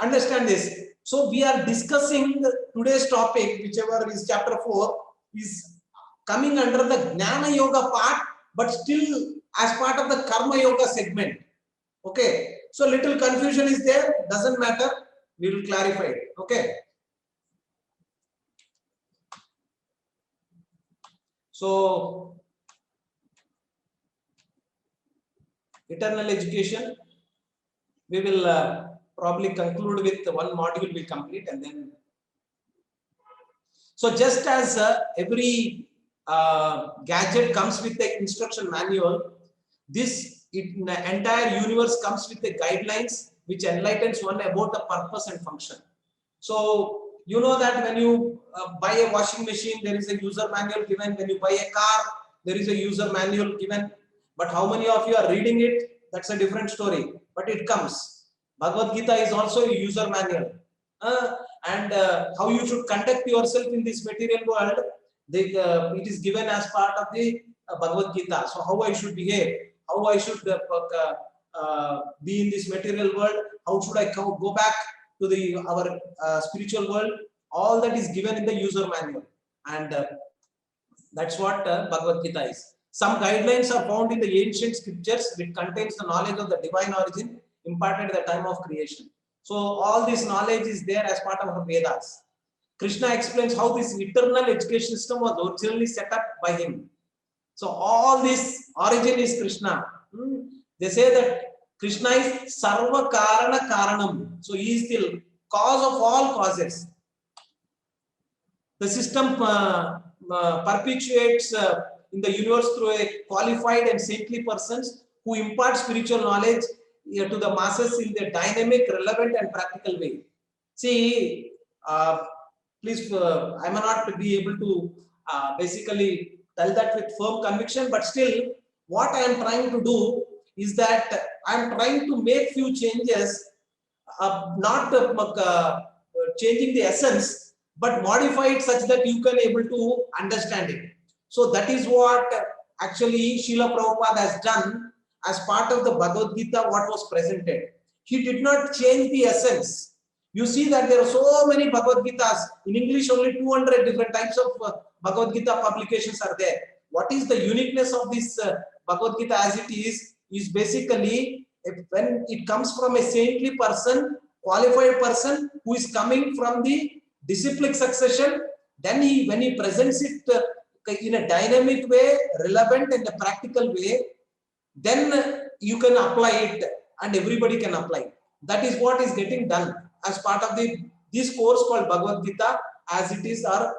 Understand this. So, we are discussing today's topic, whichever is chapter 4, is coming under the Jnana Yoga part, but still as part of the Karma Yoga segment. Okay. So, little confusion is there. Doesn't matter. We will clarify it. Okay. So, eternal education, we will probably conclude with one module we complete, and then. So, just as every gadget comes with the instruction manual, this entire universe comes with the guidelines which enlightens one about the purpose and function. So, you know that when you buy a washing machine, there is a user manual given. When you buy a car, there is a user manual given. But how many of you are reading it? That's a different story. But it comes. Bhagavad Gita is also a user manual. And how you should conduct yourself in this material world, it is given as part of the Bhagavad Gita. So how I should behave, how I should be in this material world, how should I go back to our spiritual world, all that is given in the user manual. And that's what Bhagavad Gita is. Some guidelines are found in the ancient scriptures which contains the knowledge of the divine origin imparted at the time of creation. So all this knowledge is there as part of the Vedas. Krishna explains how this eternal education system was originally set up by him. So all this origin is Krishna. They say that Krishna is Sarva Karana Karanam. So he is the cause of all causes. The system perpetuates in the universe through a qualified and saintly persons who impart spiritual knowledge to the masses in their dynamic, relevant, and practical way. See, Please, I may not be able to basically tell that with firm conviction, but still, what I am trying to do is that I am trying to make few changes, not changing the essence, but modify it such that you can able to understand it. So that is what actually Srila Prabhupada has done as part of the Bhagavad Gita, what was presented. He did not change the essence. You see that there are so many Bhagavad Gitas. In English, only 200 different types of Bhagavad Gita publications are there. What is the uniqueness of this Bhagavad Gita as it is basically when it comes from a saintly person, qualified person who is coming from the disciplic succession, then when he presents it in a dynamic way, relevant and a practical way, then you can apply it and everybody can apply. That is what is getting done as part of this course called Bhagavad Gita, as it is our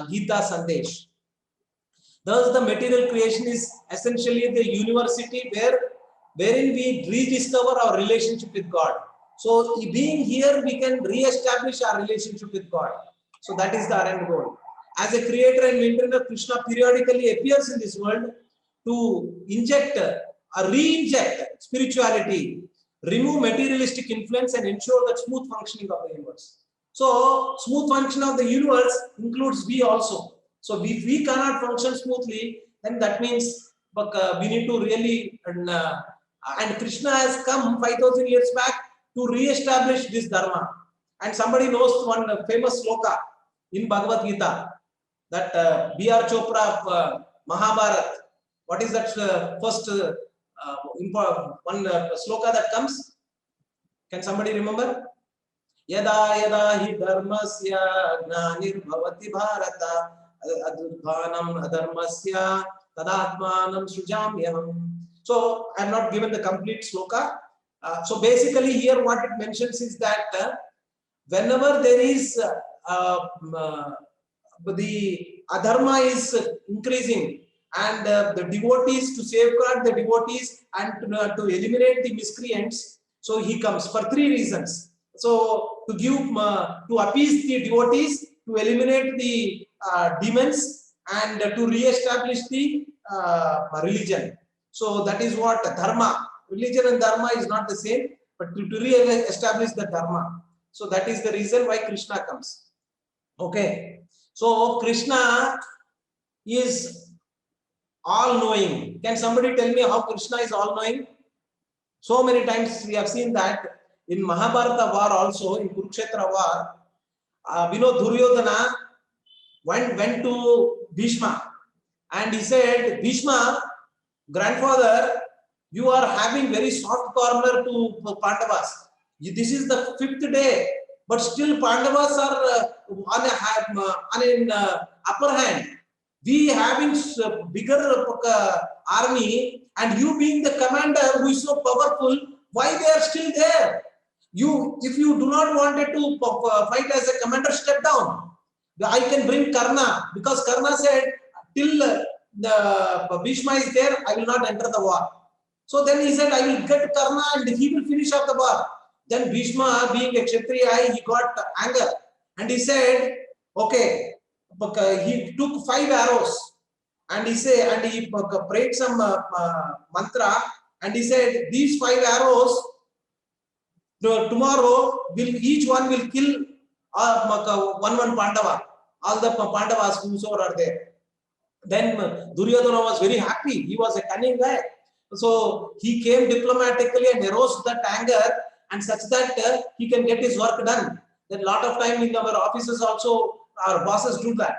Gita Sandesh. Thus, the material creation is essentially the university wherein we rediscover our relationship with God. So, being here, we can re-establish our relationship with God. So, that is the end goal. As a creator and maintainer, Krishna periodically appears in this world to inject or re-inject spirituality, remove materialistic influence, and ensure the smooth functioning of the universe. So, smooth function of the universe includes we also. So, if we cannot function smoothly, then that means we need to really, and Krishna has come 5,000 years back to re-establish this dharma. And somebody knows one famous sloka in Bhagavad Gita, that B.R. Chopra of Mahabharata. What is that first one sloka that comes? Can somebody remember? Yada yada hi dharmasya gnanir bhavati bharata adudbhanam adharmasya tadatmanam sujamyam. So I am not given the complete sloka. So basically here what it mentions is that whenever there is the adharma is increasing, and the devotees, to safeguard the devotees and to eliminate the miscreants, so he comes for three reasons. So to give, to appease the devotees, to eliminate the demons, and to re-establish the religion. So that is what dharma, religion and dharma is not the same, but to re-establish the dharma. So that is the reason why Krishna comes. Okay. So Krishna is all-knowing. Can somebody tell me how Krishna is all-knowing? So many times we have seen that in Mahabharata war also, in Kurukshetra war, we know Duryodhana went to Bhishma and he said, Bhishma, grandfather, you are having very soft corner to Pandavas. This is the 5th day, but still Pandavas are on an upper hand. We having bigger army, and you being the commander who is so powerful, why they are still there? You, if you do not wanted to fight as a commander, step down. I can bring Karna, because Karna said, till the Bhishma is there, I will not enter the war. So then he said, I will get Karna and he will finish off the war. Then Bhishma, being a Kshatriya, he got anger and he said, okay, he took 5 arrows and he said, and he prayed some mantra, and he said, these 5 arrows tomorrow each one will kill one Pandava, all the Pandavas whosoever are there. Then Duryodhana was very happy. He was a cunning guy. So he came diplomatically and aroused that anger, and such that he can get his work done. Then a lot of time in our offices also, our bosses do that.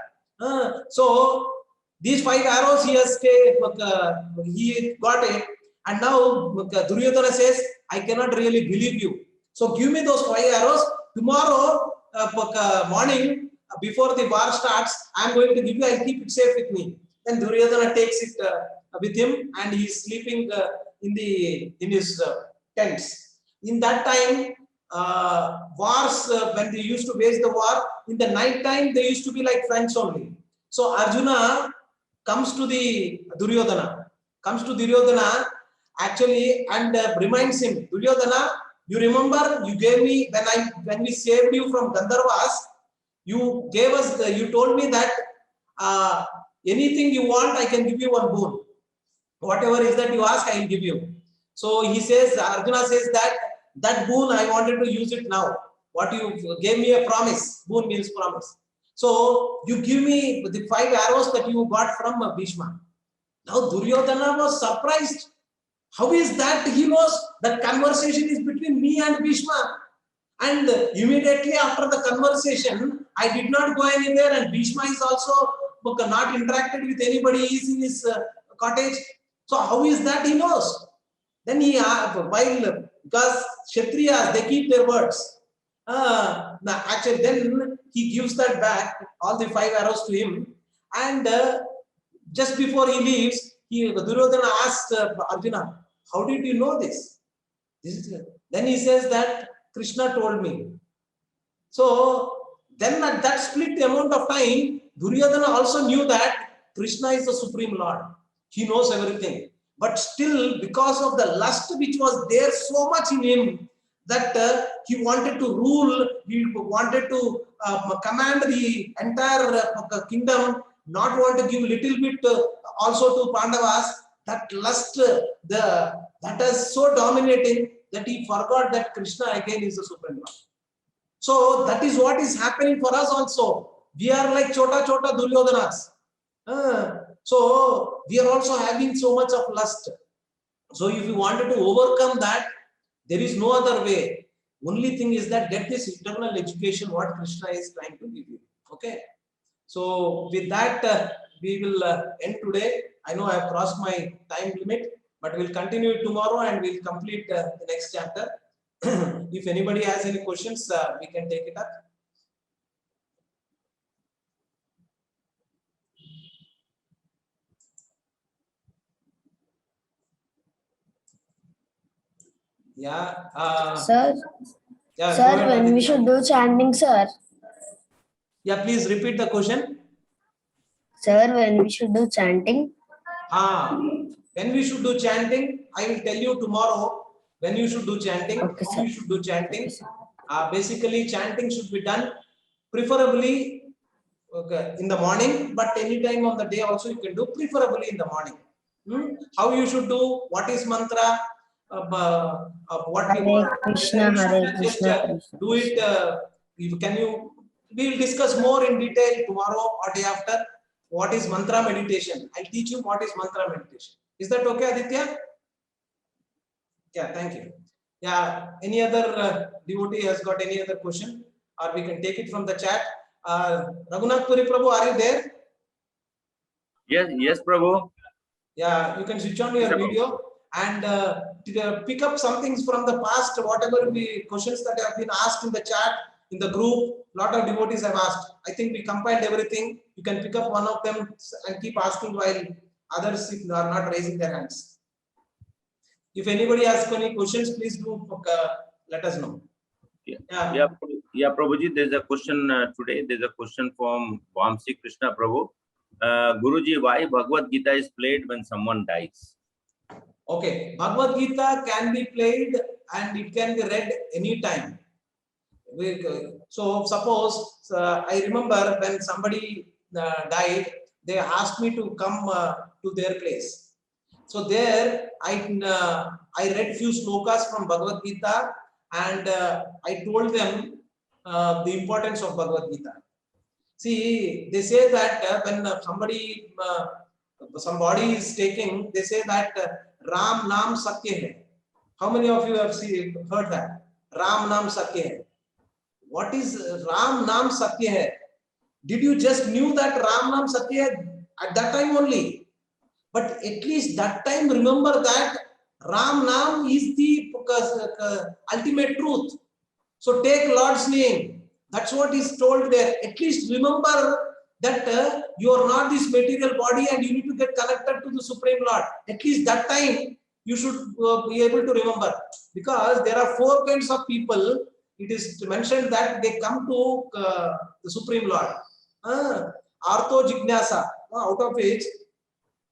So these 5 arrows he has he got it, and now Duryodhana says, I cannot really believe you. So give me those 5 arrows. Tomorrow morning, before the war starts, I am going to give you, I'll keep it safe with me. Then Duryodhana takes it with him, and he is sleeping in his tents. In that time, wars, when they used to wage the war, in the night time, they used to be like friends only. So Arjuna comes to the Duryodhana, actually, and reminds him, Duryodhana, you remember you gave me, when we saved you from Gandharvas, You gave us, you told me that anything you want, I can give you one boon. Whatever is that you ask, I will give you. So he says, Arjuna says that boon, I wanted to use it now. What you gave me a promise. Boon means promise. So you give me the 5 arrows that you got from Bhishma. Now Duryodhana was surprised. How is that? He knows that conversation is between me and Bhishma. And immediately after the conversation, I did not go anywhere, and Bhishma is also not interacted with anybody. He is in his cottage. So how is that? He knows. Then he, because Kshatriyas, they keep their words. Actually, then he gives that back, all the 5 arrows to him. And just before he leaves, Duryodhana asked Arjuna, how did you know this? Then he says that Krishna told me. So then at that split amount of time, Duryodhana also knew that Krishna is the Supreme Lord. He knows everything. But still, because of the lust which was there so much in him, that he wanted to rule, he wanted to command the entire kingdom, not want to give little bit also to Pandavas. That lust, that is so dominating that he forgot that Krishna again is the Supreme Lord. So that is what is happening for us also. We are like chota Duryodhanas. So we are also having so much of lust. So if you wanted to overcome that, there is no other way. Only thing is that get this eternal education what Krishna is trying to give you. Okay. So with that, we will end today. I know I have crossed my time limit, but we'll continue it tomorrow and we'll complete the next chapter. If anybody has any questions, we can take it up. Yeah. Sir. Yeah, sir, when we should do chanting, sir. Yeah, please repeat the question. Sir, when we should do chanting? When we should do chanting, I will tell you tomorrow when you should do chanting, okay, how you should do chanting. Okay, basically, chanting should be done preferably in the morning, but any time of the day also you can do, preferably in the morning. How you should do, what is mantra, what Hare you Krishna, Hare Krishna. Do it, we will discuss more in detail tomorrow or day after. What is mantra meditation? I'll teach you what is mantra meditation. Is that okay, Aditya? Yeah, thank you. Yeah, any other devotee has got any other question, or we can take it from the chat. Raghunath Puri Prabhu, are you there? Yes, Prabhu. Yeah, you can switch on your video and pick up some things from the past, whatever questions that have been asked in the chat, in the group. Lot of devotees have asked. I think we compiled everything. You can pick up one of them and keep asking while others are not raising their hands. If anybody has any questions, please do let us know. Yeah, Prabhuji, there's a question today. There's a question from Vamsi Krishna Prabhu. Guruji, why Bhagavad Gita is played when someone dies? Okay, Bhagavad Gita can be played and it can be read anytime. So suppose I remember when somebody died, they asked me to come to their place. So there I read few slokas from Bhagavad Gita and I told them the importance of Bhagavad Gita. See, they say that when somebody is taking, they say that Ram Naam Satya hai. How many of you have heard that? Ram Naam Satya hai. What is Ram Naam Satya hai? Did you just knew that Ram Naam Satya hai at that time only? But at least that time remember that Ram Naam is the ultimate truth. So take Lord's name. That's what is told there. At least remember that you are not this material body and you need to get connected to the Supreme Lord. At least that time you should be able to remember. Because there are 4 kinds of people. It is mentioned that they come to the Supreme Lord. Artho Jignasa, out of which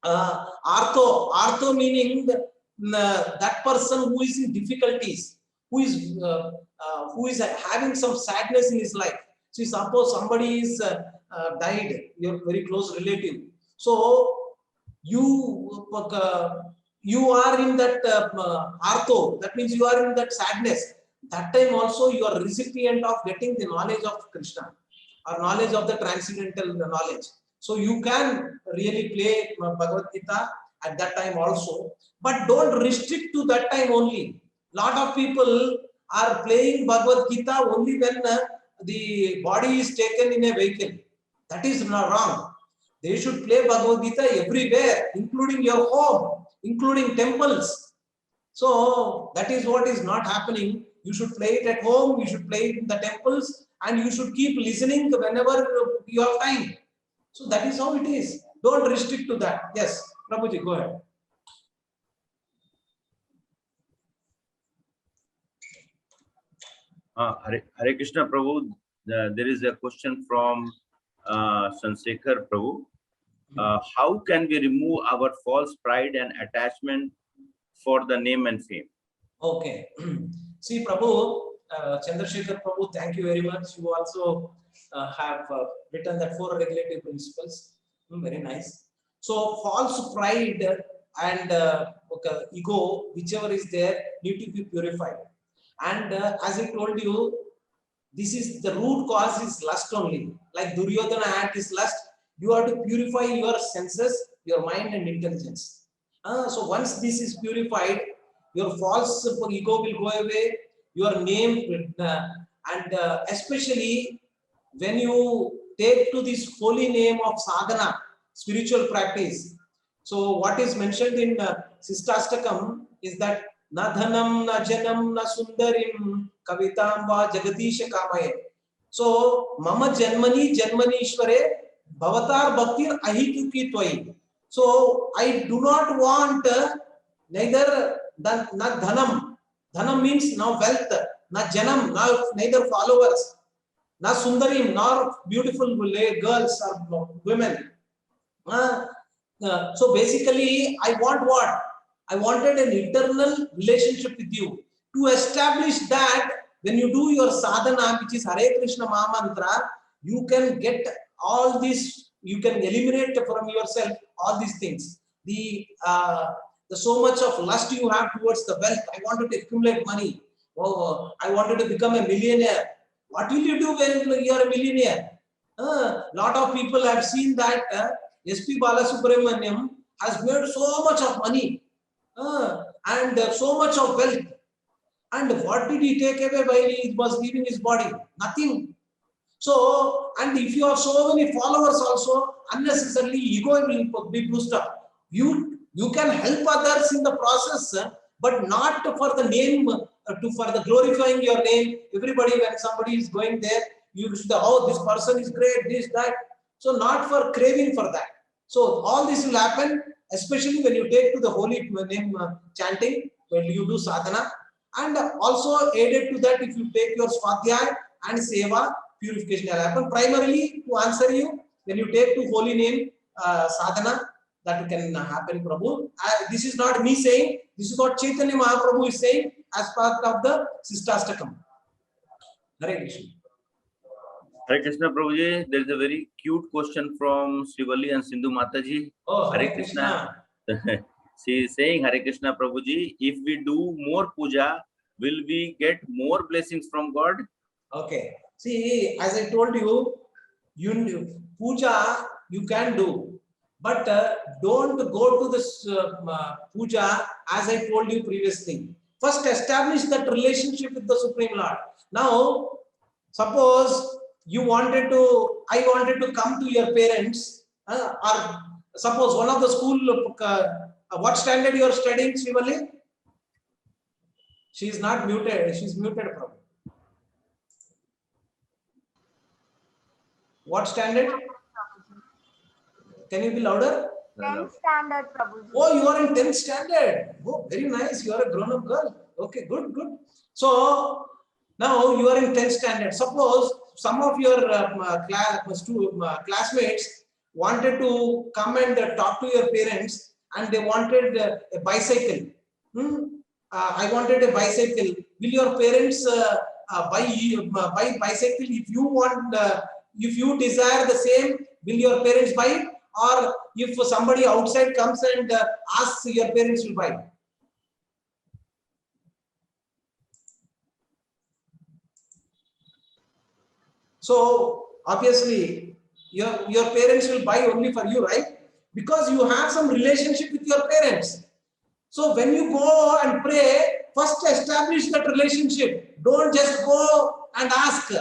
Artho meaning that person who is in difficulties, who is having some sadness in his life. See, suppose somebody is died, your very close relative. So you are in that artho, that means you are in that sadness. That time also you are recipient of getting the knowledge of Krishna or knowledge of the transcendental knowledge. So you can really play Bhagavad Gita at that time also, but don't restrict to that time only. Lot of people are playing Bhagavad Gita only when the body is taken in a vehicle. That is not wrong. They should play Bhagavad Gita everywhere, including your home, including temples. So that is what is not happening. You should play it at home, you should play it in the temples, and you should keep listening whenever you have time. So that is how it is. Don't restrict to that. Yes, Prabhuji, go ahead. Hare Krishna Prabhu, there is a question from Sansekhar Prabhu. How can we remove our false pride and attachment for the name and fame? Okay. See, Prabhu, Chandrasekhar Prabhu, thank you very much. You also have written that 4 regulative principles. Very nice. So, false pride and ego, whichever is there, need to be purified. And as I told you, this is the root cause is lust only. Like Duryodhana had this lust, you have to purify your senses, your mind and intelligence. So once this is purified, your false ego will go away, your name, and especially when you take to this holy name of sadhana, spiritual practice. So what is mentioned in Sistastakam is that na dhanam, na janam, na sundarim, kavitam va jagatisha kamaye. So mama janmani janmanishware bhavatar bhaktir ahituki twai. So I do not want neither na dhanam. Dhanam means now wealth. Na janam, now neither followers. Na sundarim, nor beautiful girls or women. So basically, I want what? I wanted an eternal relationship with you. To establish that, when you do your sadhana, which is Hare Krishna Mahamantra, you can get all this, you can eliminate from yourself all these things. The so much of lust you have towards the wealth. I wanted to accumulate money. Oh, I wanted to become a millionaire. What will you do when you are a millionaire? Lot of people have seen that S.P. Balasubramaniam has made so much of money and so much of wealth. And what did he take away while he was leaving his body? Nothing. So, and if you have so many followers also, unnecessarily ego will be boosted up. You can help others in the process, but not for the name, for the glorifying your name. Everybody, when somebody is going there, you should, oh, this person is great, this, that. So not for craving for that. So all this will happen, especially when you take to the holy name chanting, when you do sadhana. And also aided to that, if you take your swadhyay and seva, purification will happen. Primarily, to answer you, when you take to holy name sadhana, that can happen, Prabhu. This is not me saying, this is what Chaitanya Mahaprabhu is saying as part of the Sistastakam. Hare Krishna. Hare Krishna Prabhuji, there is a very cute question from Srivalli and Sindhu Mataji. Oh, Hare Krishna. She is saying, Hare Krishna Prabhuji, if we do more puja, will we get more blessings from God? Okay. See, as I told you, puja you can do, but don't go to this puja as I told you previously. First, establish that relationship with the Supreme Lord. Now, suppose I wanted to come to your parents, or suppose one of the school, what standard you are studying, Srivalli? She is not muted. She is muted, probably. What standard? Can you be louder? 10th standard, Prabhuji. Oh, you are in 10th standard. Oh, very nice. You are a grown-up girl. Okay, good, good. So now you are in 10th standard. Suppose some of your classmates wanted to come and talk to your parents, and they wanted a bicycle. I wanted a bicycle. Will your parents buy bicycle if you want, if you desire the same, will your parents buy it? Or if somebody outside comes and asks, your parents will buy it? So obviously your parents will buy only for you, right? Because you have some relationship with your parents. So when you go and pray, first establish that relationship. Don't just go and ask.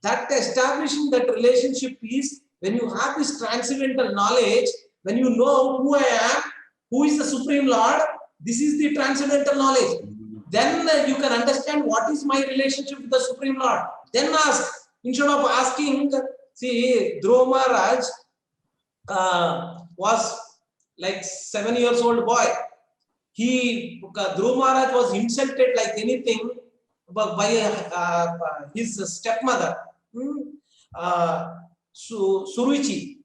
That establishing that relationship is when you have this transcendental knowledge, when you know who I am, who is the Supreme Lord, this is the transcendental knowledge. Then you can understand what is my relationship with the Supreme Lord. Then ask. Instead of asking, see, Dhruva Maharaj was like 7 years old boy. Dhruva Maharaj was insulted like anything by his stepmother, Suruchi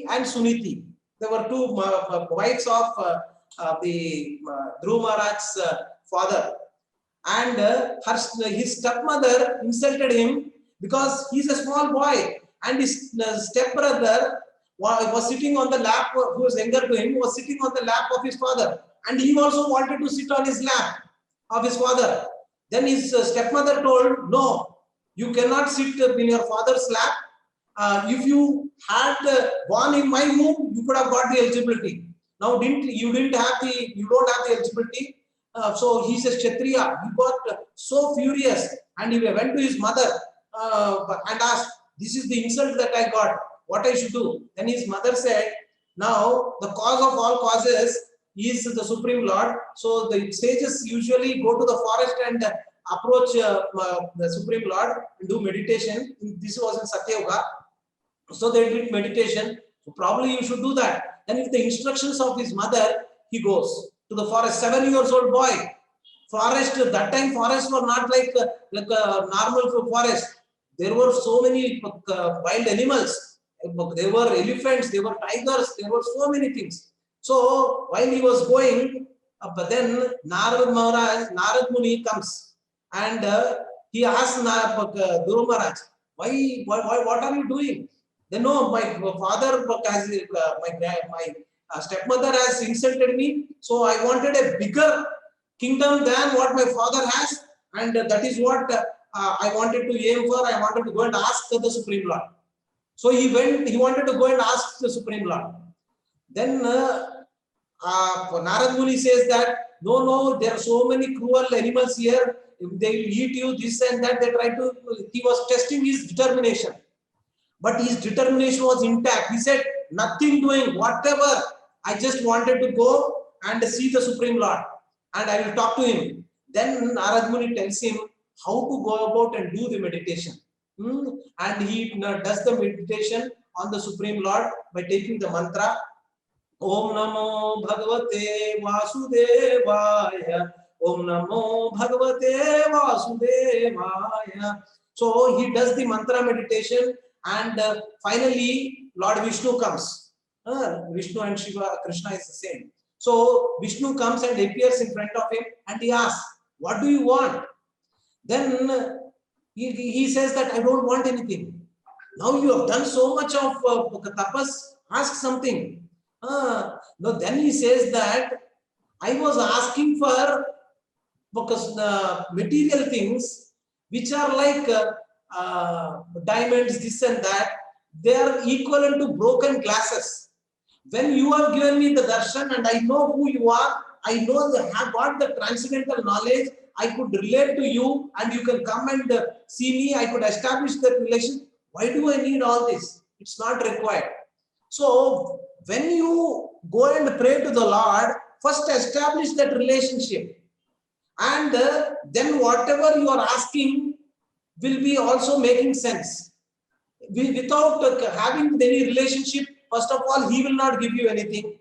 and Suniti. There were two wives of the Dhruva Maharaj's father, and his stepmother insulted him because he's a small boy, and his stepbrother was sitting on the lap, who was younger to him, was sitting on the lap of his father, and he also wanted to sit on his lap of his father. Then his stepmother told, no, you cannot sit in your father's lap. If you had born in my womb, you could have got the eligibility. Now you don't have the eligibility. So he says, Kshatriya. He got so furious, and he went to his mother and asked, this is the insult that I got, what I should do. Then his mother said, now the cause of all causes is the Supreme Lord. So the sages usually go to the forest and approach the Supreme Lord and do meditation. This was in Satya Yuga. So they did meditation. So probably you should do that. Then with the instructions of his mother, he goes to the forest. 7 years old boy. Forest, that time forests were not like a normal forest. There were so many wild animals. There were elephants, there were tigers, there were so many things. So while he was going, but then Narad Muni comes, and he asks Dhruva Maharaj, why, what are you doing? Then no, my father, my stepmother has insulted me, so I wanted a bigger kingdom than what my father has, and that is what I wanted to aim for. I wanted to go and ask the Supreme Lord. So he wanted to go and ask the Supreme Lord. Then Narad Muni says that, no, there are so many cruel animals here. They will eat you, this and that. He was testing his determination. But his determination was intact. He said, nothing doing, whatever. I just wanted to go and see the Supreme Lord, and I will talk to him. Then Narad Muni tells him how to go about and do the meditation. And he does the meditation on the Supreme Lord by taking the mantra Om Namo Bhagavate Vasudevaya. Om Namo Bhagavate Vasudevaya. So he does the mantra meditation, and finally Lord Vishnu comes. Vishnu and Shiva, Krishna is the same. So Vishnu comes and appears in front of him, and he asks, what do you want? Then he says that I don't want anything. Now you have done so much of tapas, ask something. No, then he says that I was asking for material things which are like diamonds, this and that. They are equivalent to broken glasses. When you have given me the darshan and I know who you are, I know that I have got the transcendental knowledge, I could relate to you and you can come and see me, I could establish that relation. Why do I need all this? It's not required. So when you go and pray to the Lord, first establish that relationship. And then whatever you are asking will be also making sense. Without having any relationship, first of all, he will not give you anything.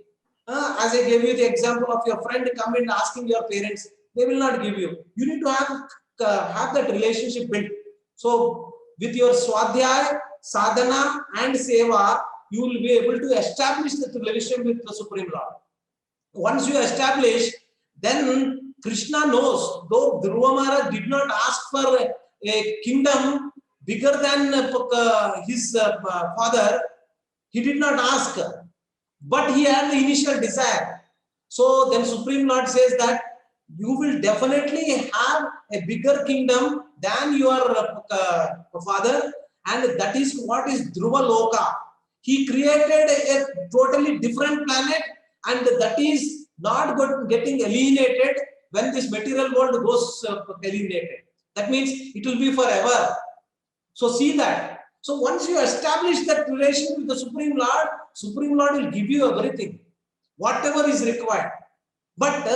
As I gave you the example of your friend coming and asking your parents, they will not give you. You need to have that relationship built. So with your swadhyaya, sadhana and seva, you will be able to establish that relationship with the Supreme Lord. Once you establish, then Krishna knows, though Dhruva Maharaj did not ask for a kingdom bigger than his father, he did not ask, but he had the initial desire. So then Supreme Lord says that you will definitely have a bigger kingdom than your father, and that is what is Dhruva Loka. He created a totally different planet, and that is not getting alienated when this material world goes alienated. That means it will be forever. So see that. So once you establish that relation with the Supreme Lord will give you everything, whatever is required. But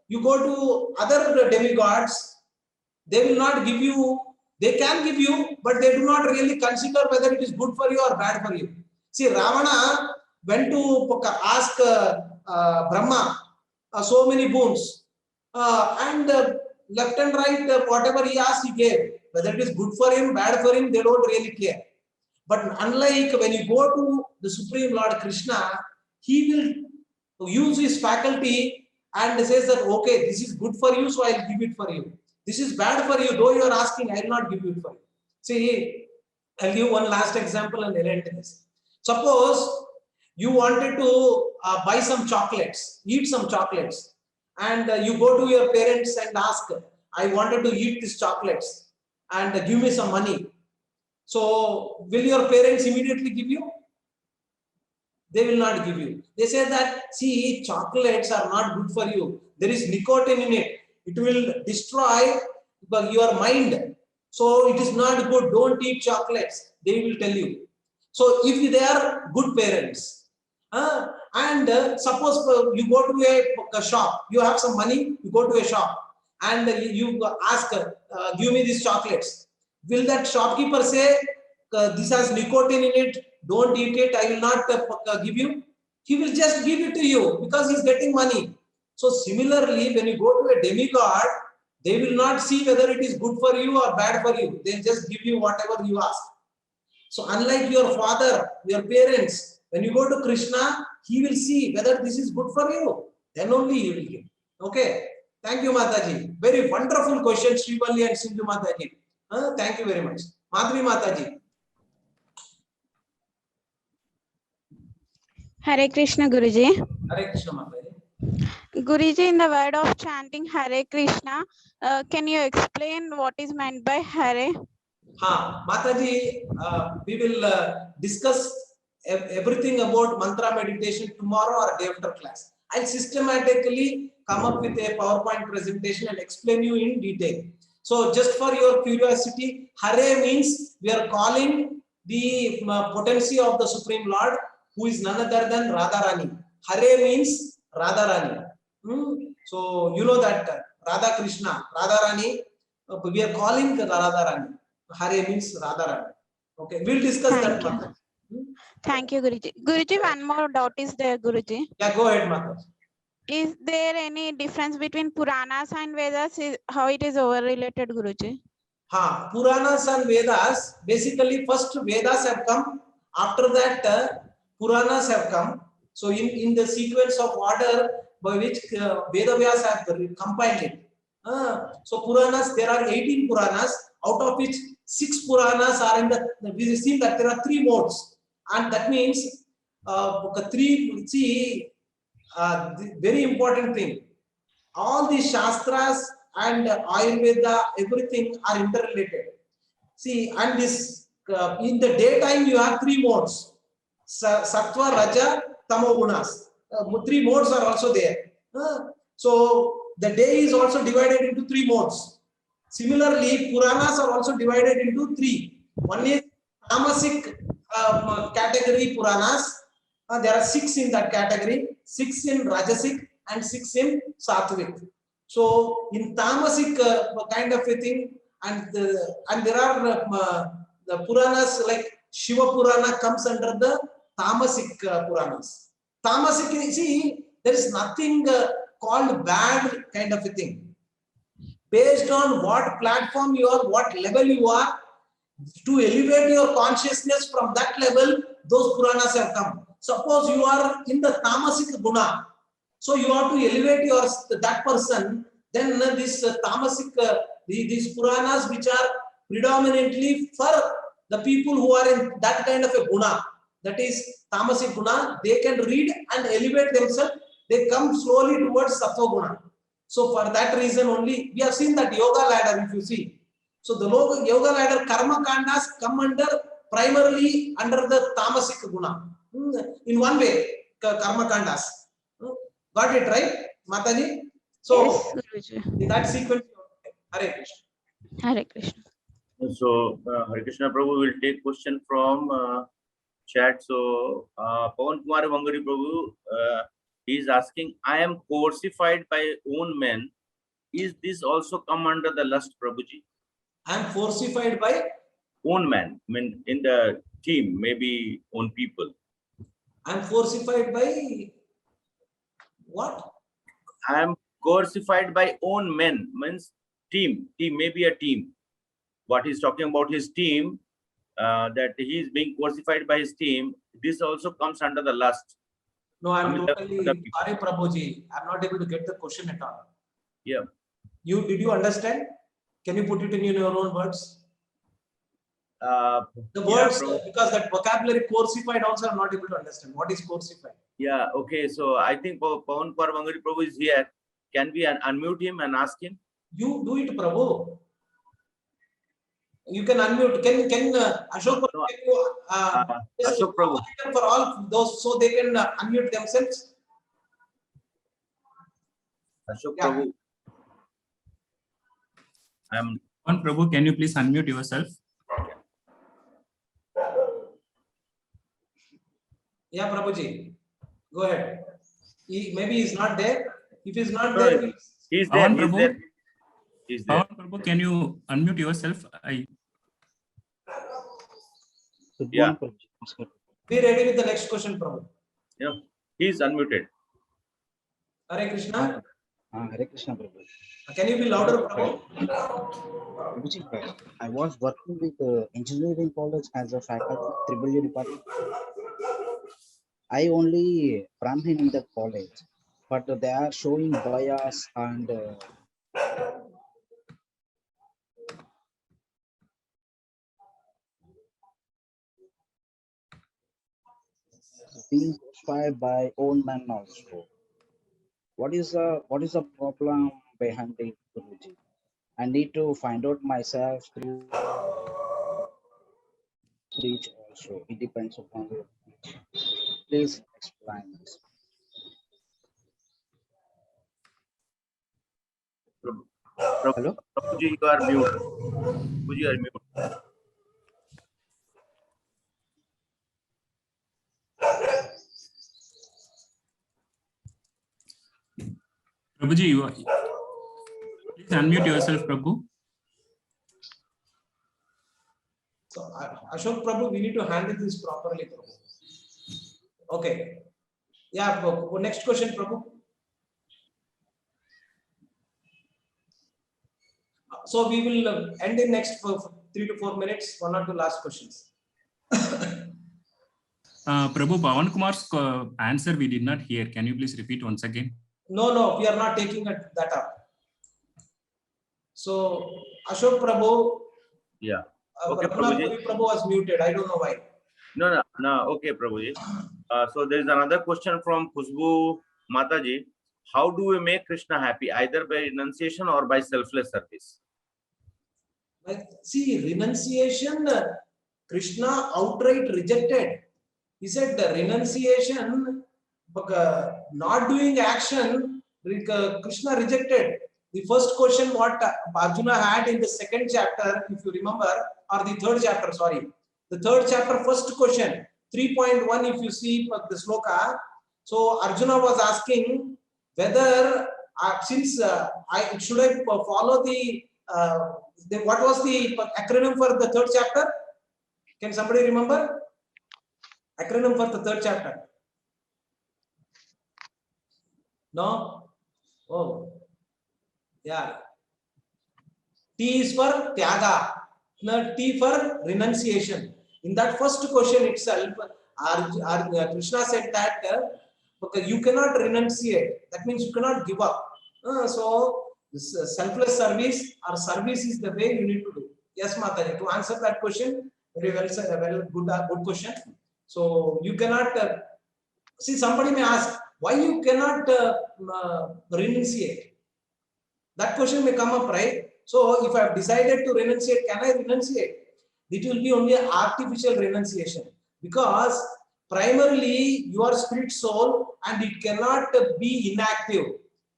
you go to other demigods, they will not give you. They can give you, but they do not really consider whether it is good for you or bad for you. See, Ravana went to ask Brahma so many boons, and left and right, whatever he asked, he gave. Whether it is good for him, bad for him, they don't really care. But unlike when you go to the Supreme Lord Krishna, he will use his faculty and says that, okay, this is good for you, so I'll give it for you. This is bad for you, though you are asking, I will not give it for you. See, I'll give one last example and end this. Suppose you wanted to buy some chocolates, eat some chocolates, and you go to your parents and ask, I wanted to eat these chocolates and give me some money. So will your parents immediately give you? They will not give you. They say that, see, chocolates are not good for you. There is nicotine in it. It will destroy your mind. So it is not good. Don't eat chocolates. They will tell you. So if they are good parents, and suppose you go to a shop, you have some money, you go to a shop and you ask, give me these chocolates. Will that shopkeeper say, this has nicotine in it, don't eat it, I will not give you? He will just give it to you because he is getting money. So similarly, when you go to a demigod, they will not see whether it is good for you or bad for you. They will just give you whatever you ask. So unlike your father, your parents, when you go to Krishna, he will see whether this is good for you. Then only he will give. Okay. Thank you, Mataji. Very wonderful question, Srivalli and Sindhu Mataji. Thank you very much. Madhvi Mataji. Hare Krishna, Guruji. Hare Krishna, Mataji. Guruji, in the word of chanting Hare Krishna, can you explain what is meant by Hare? Mataji, we will discuss everything about mantra meditation tomorrow or day after class. I'll systematically come up with a PowerPoint presentation and explain you in detail. So just for your curiosity, Hare means we are calling the potency of the Supreme Lord, who is none other than Radharani. Hare means Radharani. So you know that Radha Krishna, Radharani, we are calling Radharani. Hare means Radharani. Okay, we'll discuss that. Mataji. Thank you, Guruji. Guruji, one more doubt is there, Guruji. Yeah, go ahead, Mataji. Is there any difference between Puranas and Vedas? How it is over-related, Guruji? Puranas and Vedas, basically first Vedas have come, after that Puranas have come. So in the sequence of order by which Vedavyas have compiled it. So Puranas, there are 18 Puranas, out of which 6 Puranas are in the, we see that there are 3 modes. And that means very important thing. All these Shastras and Ayurveda, everything are interrelated. See, and this in the daytime you have 3 modes: Sattva, Raja, Tamo Gunas. 3 modes are also there. So the day is also divided into 3 modes. Similarly, Puranas are also divided into 3. One is Tamasic category Puranas. There are 6 in that category, 6 in Rajasic and 6 in Sattvic. So in Tamasic kind of a thing, and there are the Puranas like Shiva Purana comes under the Tamasic Puranas. Tamasic, see, there is nothing called bad kind of a thing. Based on what platform you are, what level you are, to elevate your consciousness from that level, those Puranas have come. Suppose you are in the Tamasic Guna, so you have to elevate that person, then this Tamasic, these Puranas which are predominantly for the people who are in that kind of a guna, that is tamasic guna. They can read and elevate themselves. They come slowly towards sattva guna. So for that reason only, we have seen that yoga ladder, if you see. So the yoga ladder karma kandas come under primarily under the tamasic guna. In one way, karma kandas. Got it right, Mataji? So Yes, Guruji. in that sequence, Hare Krishna. Hare Krishna. So, Hare Krishna Prabhu will take question from chat. So, Pawan Kumar Vangari Prabhu, he is asking, I am coercified by own men. Is this also come under the lust, Prabhuji? I am forcified by, Own man, I mean, in the team, maybe own people. I am forcified by what? I am coercified by own men, means team, maybe a team. What he's talking about his team, that he is being coercified by his team, this also comes under the lust. No, I am I mean, totally the people. sorry, Prabhuji. I am not able to get the question at all. Yeah. Did you understand? Can you put it in your own words? The Yeah, words, Prabhu. because that vocabulary coercified also I am not able to understand. What is coercified? Yeah, okay. So I think Pawan Kumar Vangari Prabhu is here. Can we unmute him and ask him? You do it, Prabhu. You can unmute. Can Ashok, No, can you, just Ashok Prabhu. for all those so they can unmute themselves? Ashok Yeah. Prabhu. Pawan Prabhu, can you please unmute yourself? Yeah, Prabhuji. Go ahead. Maybe he's not there. If he's not No, there, he's there. Pawan He's Prabhu. there. He's there. Pawan Prabhu, can you unmute yourself? Yeah. be ready with the next question, Prabhu. Yeah. He's unmuted. Hare Krishna. Hare Krishna Prabhu. Can you be louder, Prabhu? Prabhuji, I was working with engineering college as a faculty, Triple E department. I only Brahmin in the college, but they are showing bias and being inspired by own men also. What is the problem behind it, Guruji? I need to find out myself through reach also. It depends upon the please explain this. Hello? Prabhuji, you are mute. Prabhuji, you are mute. Prabhuji, please unmute yourself, Prabhu. So, Ashok Prabhu, we need to handle this properly, Prabhu. Okay. Yeah, next question, Prabhu. So we will end in next 3 to 4 minutes, 1 or 2 last questions. Prabhu, Pawan Kumar's answer we did not hear. Can you please repeat once again? No, we are not taking that up. So, Ashok Prabhu, Yeah. Okay, Prabhuji. Prabhu was muted. I don't know why. No. Okay, Prabhuji. So there is another question from Khushbu Mataji. How do we make Krishna happy, either by renunciation or by selfless service? See, renunciation, Krishna outright rejected. He said the renunciation, not doing action, Krishna rejected. The first question what Arjuna had in the second chapter, if you remember, or the third chapter, sorry. The third chapter, first question, 3.1, if you see the sloka. So Arjuna was asking whether, since should I follow what was the acronym for the third chapter? Can somebody remember? Acronym for the third chapter? No? Oh. Yeah. T is for Tyaga. T for renunciation. In that first question itself, Krishna said that you cannot renunciate. That means you cannot give up. So, this selfless service or service is the way you need to do. Yes, Mataji, to answer that question, very well, sir, very good question. So you cannot see, somebody may ask why you cannot renunciate. That question may come up, right? So if I have decided to renunciate, can I renunciate? It will be only an artificial renunciation, because primarily you are spirit soul and it cannot be inactive.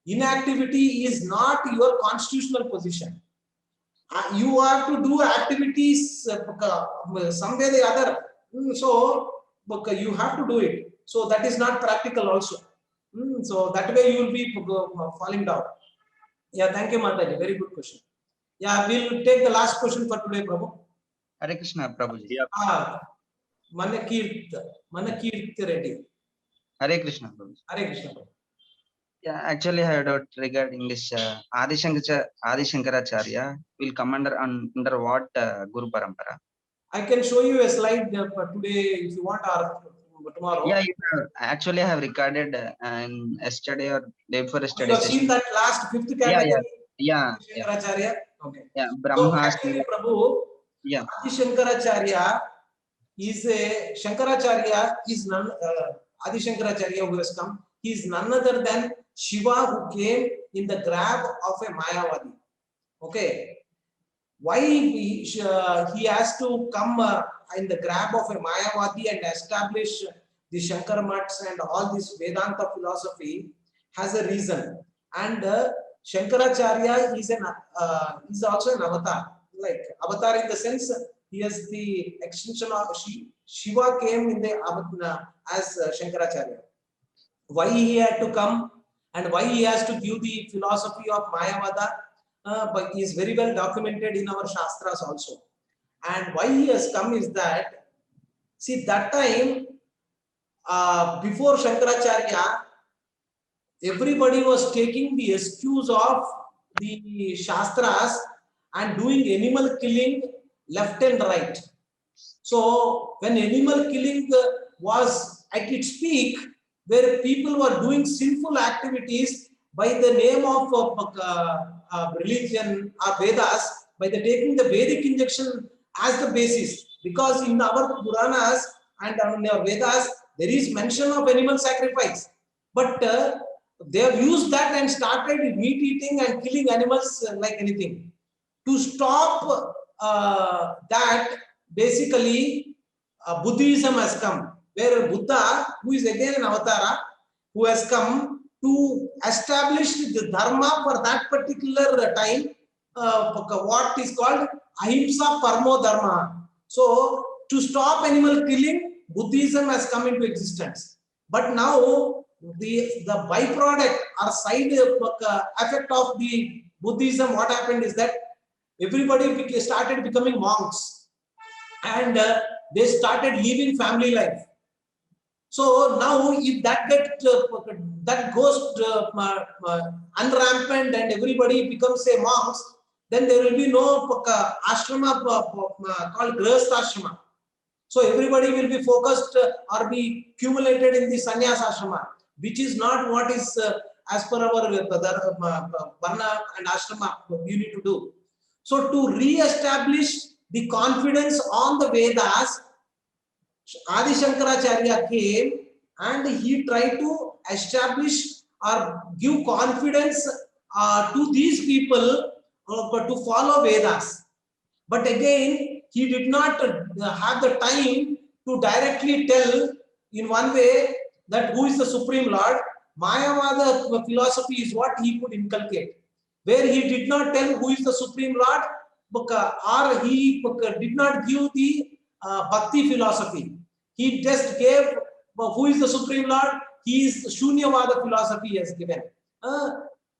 Inactivity is not your constitutional position. You have to do activities some way or the other. So you have to do it. So that is not practical also. So that way you will be falling down. Yeah, thank you, Mataji. Very good question. Yeah, we'll take the last question for today, Prabhu. Hare Krishna, Prabhuji. Yeah. Manakirt Reddy. Hare Krishna, Prabhuji. Hare Krishna. Prabhu. Yeah, actually, I had a doubt regarding this. Adi Shankaracharya will come under what Guru Parampara? I can show you a slide for today if you want, or tomorrow. Yeah, actually, I have recorded yesterday or day before You yesterday have seen session. that last fifth Yeah, category. yeah. Shankaracharya. Okay. Yeah, So Brahma. actually, Prabhu, Yeah. Adi Shankaracharya is none. Adi Shankaracharya who has come, he is none other than Shiva, who came in the grab of a Mayavadi. Okay. Why he has to come in the grab of a Mayavadi and establish the Shankar Mats and all this Vedanta philosophy has a reason. And Shankaracharya is also an avatar. Like avatar in the sense, he is the extension of Shiva came in the as Shankaracharya. Why he had to come and why he has to give the philosophy of Mayavada, but is very well documented in our Shastras also. And why he has come is that, see, that time before Shankaracharya, everybody was taking the excuse of the Shastras and doing animal killing left and right. So when animal killing was at its peak, where people were doing sinful activities by the name of religion or Vedas, by the taking the Vedic injection as the basis, because in our Puranas and in our Vedas there is mention of animal sacrifice, but they have used that and started meat eating and killing animals like anything. To stop that, basically Buddhism has come, where Buddha, who is again an avatara, who has come to establish the dharma for that particular time, what is called ahimsa parmo dharma. So to stop animal killing, Buddhism has come into existence. But now the byproduct or side effect of the Buddhism, what happened is that everybody started becoming monks, and they started living family life. So now, if that goes unrampant and everybody becomes a monks, then there will be no ashrama called grihastha ashrama. So everybody will be focused or be accumulated in the sannyas ashrama, which is not what is as per our varna and ashrama you need to do. So to re-establish the confidence on the Vedas, Adi Shankaracharya came and he tried to establish or give confidence to these people to follow Vedas. But again, he did not have the time to directly tell in one way that who is the Supreme Lord. Mayavada philosophy is what he could inculcate, where he did not tell who is the Supreme Lord, or he did not give the Bhakti philosophy. He just gave who is the Supreme Lord. He is Shunyavada philosophy he has given.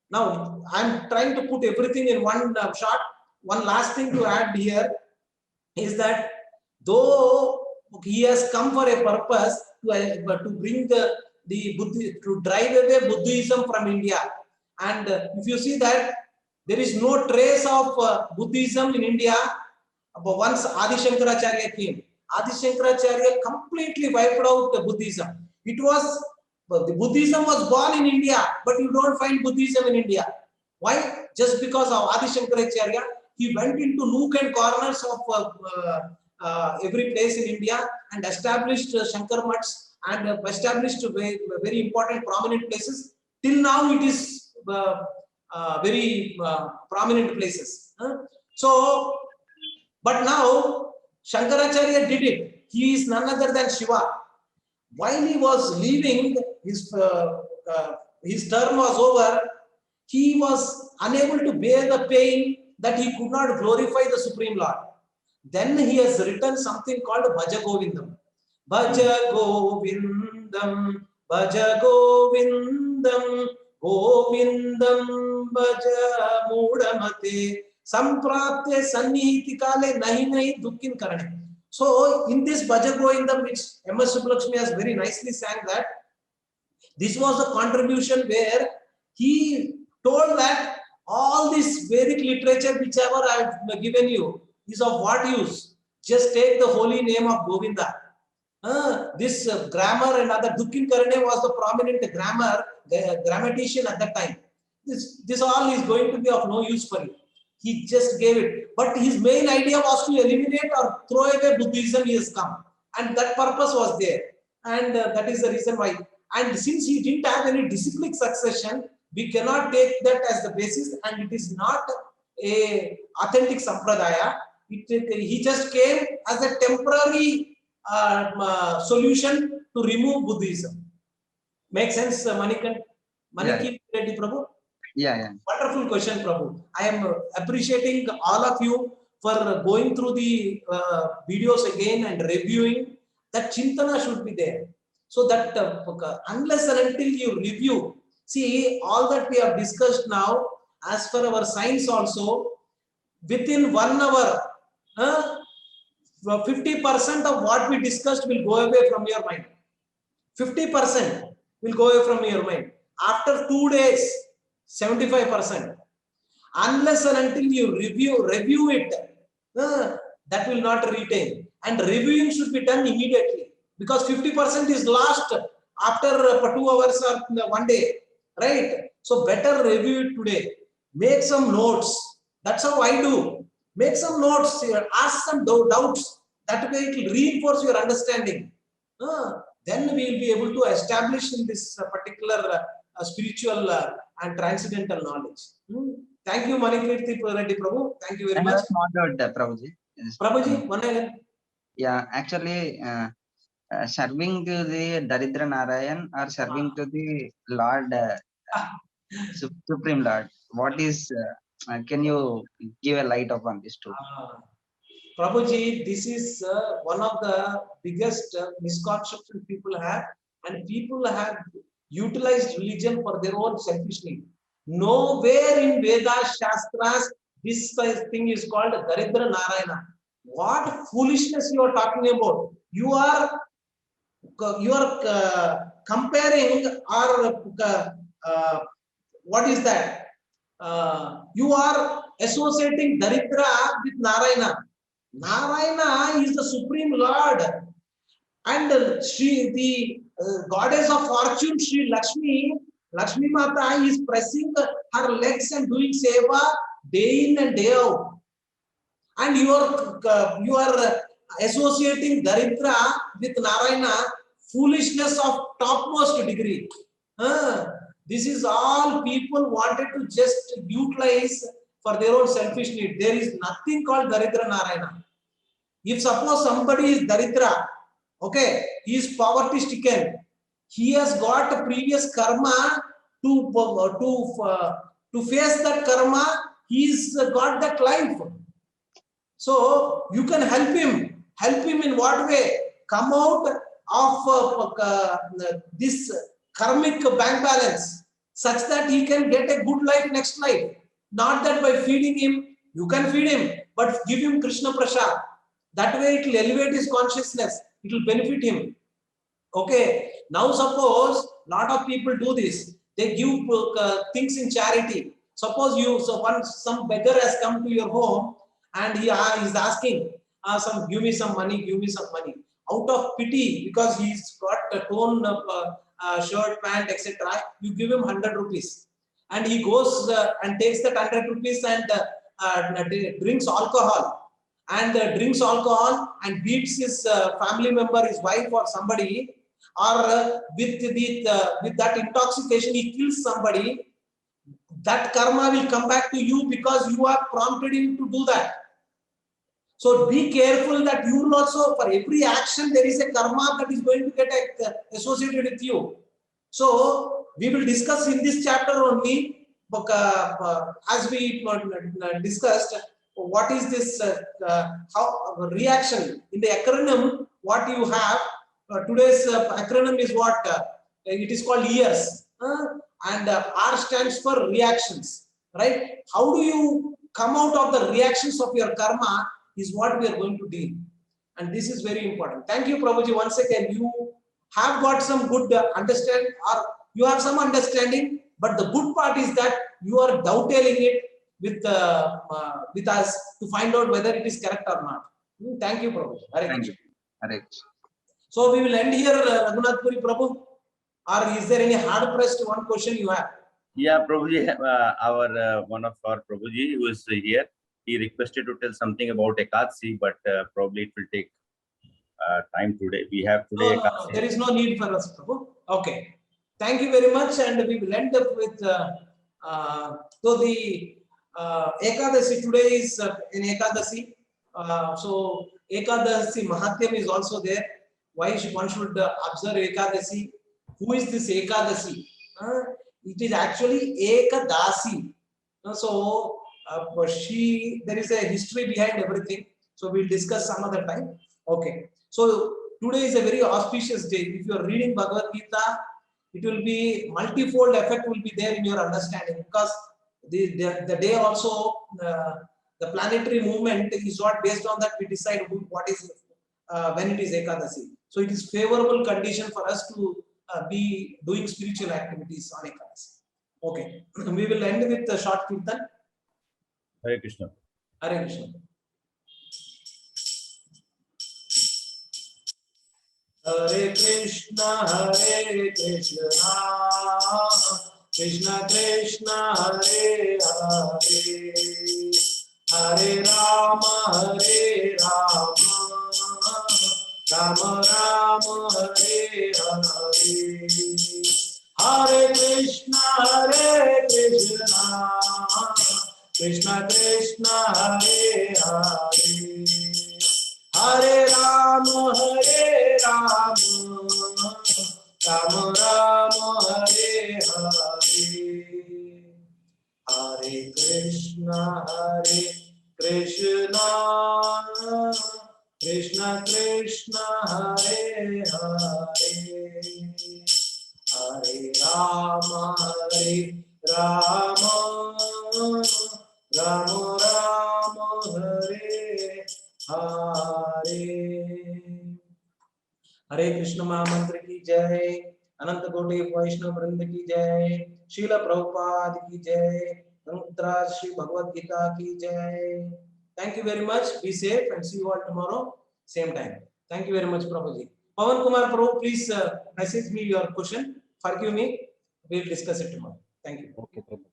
Now, I am trying to put everything in one shot. One last thing to add here is that though he has come for a purpose to bring the Buddhi, to drive away Buddhism from India, and if you see that there is no trace of Buddhism in India, but once Adi Shankaracharya came, Adi Shankaracharya completely wiped out Buddhism. It was the Buddhism was born in India, but you don't find Buddhism in India. Why? Just because of Adi Shankaracharya, he went into nook and corners of every place in India and established Shankar Mats and established very important prominent places. Till now it is very prominent places. So, but now Shankaracharya did it. He is none other than Shiva. While he was leaving, his term was over, he was unable to bear the pain that he could not glorify the Supreme Lord. Then he has written something called Bhaja Govindam. Bhaja Govindam, Bhaja Govindam, Govindam Bhaja Mudamate, Samprapte Sannihiti Kale Nahi Nahi Dukkin Karane. So in this Bhaja Govindam, which M.S. Subbulakshmi has very nicely sang that, this was a contribution where he told that all this Vedic literature, whichever I have given you, is of what use? Just take the holy name of Govinda. This grammar and other, Dukkin Karane was the prominent grammatician at that time. This all is going to be of no use for you. He just gave it. But his main idea was to eliminate or throw away Buddhism. He has come. And that purpose was there. And that is the reason why. And since he didn't have any disciplic succession, we cannot take that as the basis, and it is not a authentic sampradaya. He just came as a temporary solution to remove Buddhism. Make sense, Manikanth? Manikanth Reddy Prabhu? Yeah. Wonderful question, Prabhu. I am appreciating all of you for going through the videos again and reviewing. That Chintana should be there. So that unless and until you review, see all that we have discussed now, as for our science also, within 1 hour, 50% of what we discussed will go away from your mind. 50% will go away from your mind. After 2 days, 75%. Unless and until you review it, that will not retain. And reviewing should be done immediately, because 50% is lost after 2 hours or 1 day, right? So better review it today. Make some notes. That's how I do. Make some notes, ask some doubts. That way it will reinforce your understanding. Then we will be able to establish in this particular spiritual and transcendental knowledge. Thank you, Manikirti Reddy Prabhu. Thank you very much. Prabhuji. Prabhuji, one again. Yeah, actually, serving to the Daridra Narayan or serving to the Lord, Supreme Lord. What is, can you give a light upon this too? Prabhuji, this is one of the biggest misconceptions people have, and people have utilized religion for their own selfish need. Nowhere in Vedas, Shastras, this thing is called Daridra Narayana. What foolishness you are talking about? You are comparing or what is that? You are associating Daridra with Narayana. Narayana is the Supreme Lord, and the goddess of fortune, Sri Lakshmi Mata, is pressing her legs and doing seva day in and day out. And you are associating Daridra with Narayana, foolishness of topmost degree. This is all people wanted to just utilize for their own selfish need. There is nothing called Daridra Narayana. If suppose somebody is Daridra, okay, he is poverty stricken, he has got a previous karma to face that karma, he's got that life. So you can help him. Help him in what way? Come out of this karmic bank balance such that he can get a good life next life. Not that by feeding him, you can feed him, but give him Krishna Prasad. That way it will elevate his consciousness. It will benefit him. Okay. Now suppose lot of people do this. They give things in charity. Suppose some beggar has come to your home and he is asking, give me some money, give me some money. Out of pity, because he's got a torn shirt, pant, etc., you give him 100 rupees. And he goes and takes that 100 rupees and drinks alcohol and drinks alcohol and beats his family member, his wife or somebody, or with that intoxication he kills somebody, that karma will come back to you because you have prompted him to do that. So be careful that you will also, for every action there is a karma that is going to get associated with you. So we will discuss in this chapter only, as we discussed, what is this how reaction in the acronym. What you have today's acronym is what it is called years, and R stands for reactions, right? How do you come out of the reactions of your karma is what we are going to deal, and this is very important. Thank you, Prabhuji. Once again, you have got some good understanding, or you have some understanding, but the good part is that you are dovetailing it with us to find out whether it is correct or not. Thank you, Prabhuji. Hare Thank you. Krishna. Hare Krishna. So we will end here, Raghunath Puri Prabhu. Or is there any hard pressed one question you have? Yeah, Prabhuji, our one of our Prabhuji who is here, he requested to tell something about Ekadasi, but probably it will take time today. We have today. No, there is no need for us, Prabhu. Okay. Thank you very much, and we will end up with so the Ekadasi today is in Ekadasi. So Ekadasi Mahatyam is also there. Why one should observe Ekadasi? Who is this Ekadasi? It is actually Ekadasi. So there is a history behind everything. So we'll discuss some other time. Okay. So today is a very auspicious day. If you are reading Bhagavad Gita, it will be multifold effect will be there in your understanding, because the day also the planetary movement is what, based on that we decide what is when it is Ekadasi. So it is favorable condition for us to be doing spiritual activities on Ekadasi. Okay, we will end with the short kirtan. Hare Krishna. Hare Krishna. Hare Krishna, Krishna Krishna, Hare Hare, Hare Rama, Rama Rama, Hare Hare, Hare Krishna, Krishna Krishna, Hare Hare, Hare Rama, Rama Rama, Hare Hare, Hare Krishna, Krishna Krishna, Hare Hare, Hare Rama, Rama Rama, Hare Hare. हरे कृष्ण महामंत्र की जय, अनंत कोटि वैष्णव वृंद की जय, श्रील प्रभुपाद की जय, धर्मराज श्री भगवद गीता की जय. Thank you very much. Be safe and see you all tomorrow same time. Thank you very much, Prabhuji. Pawan Kumar Prabhu, please message me your question. Forgive me. We'll discuss it tomorrow. Thank you. Okay, Prabhu.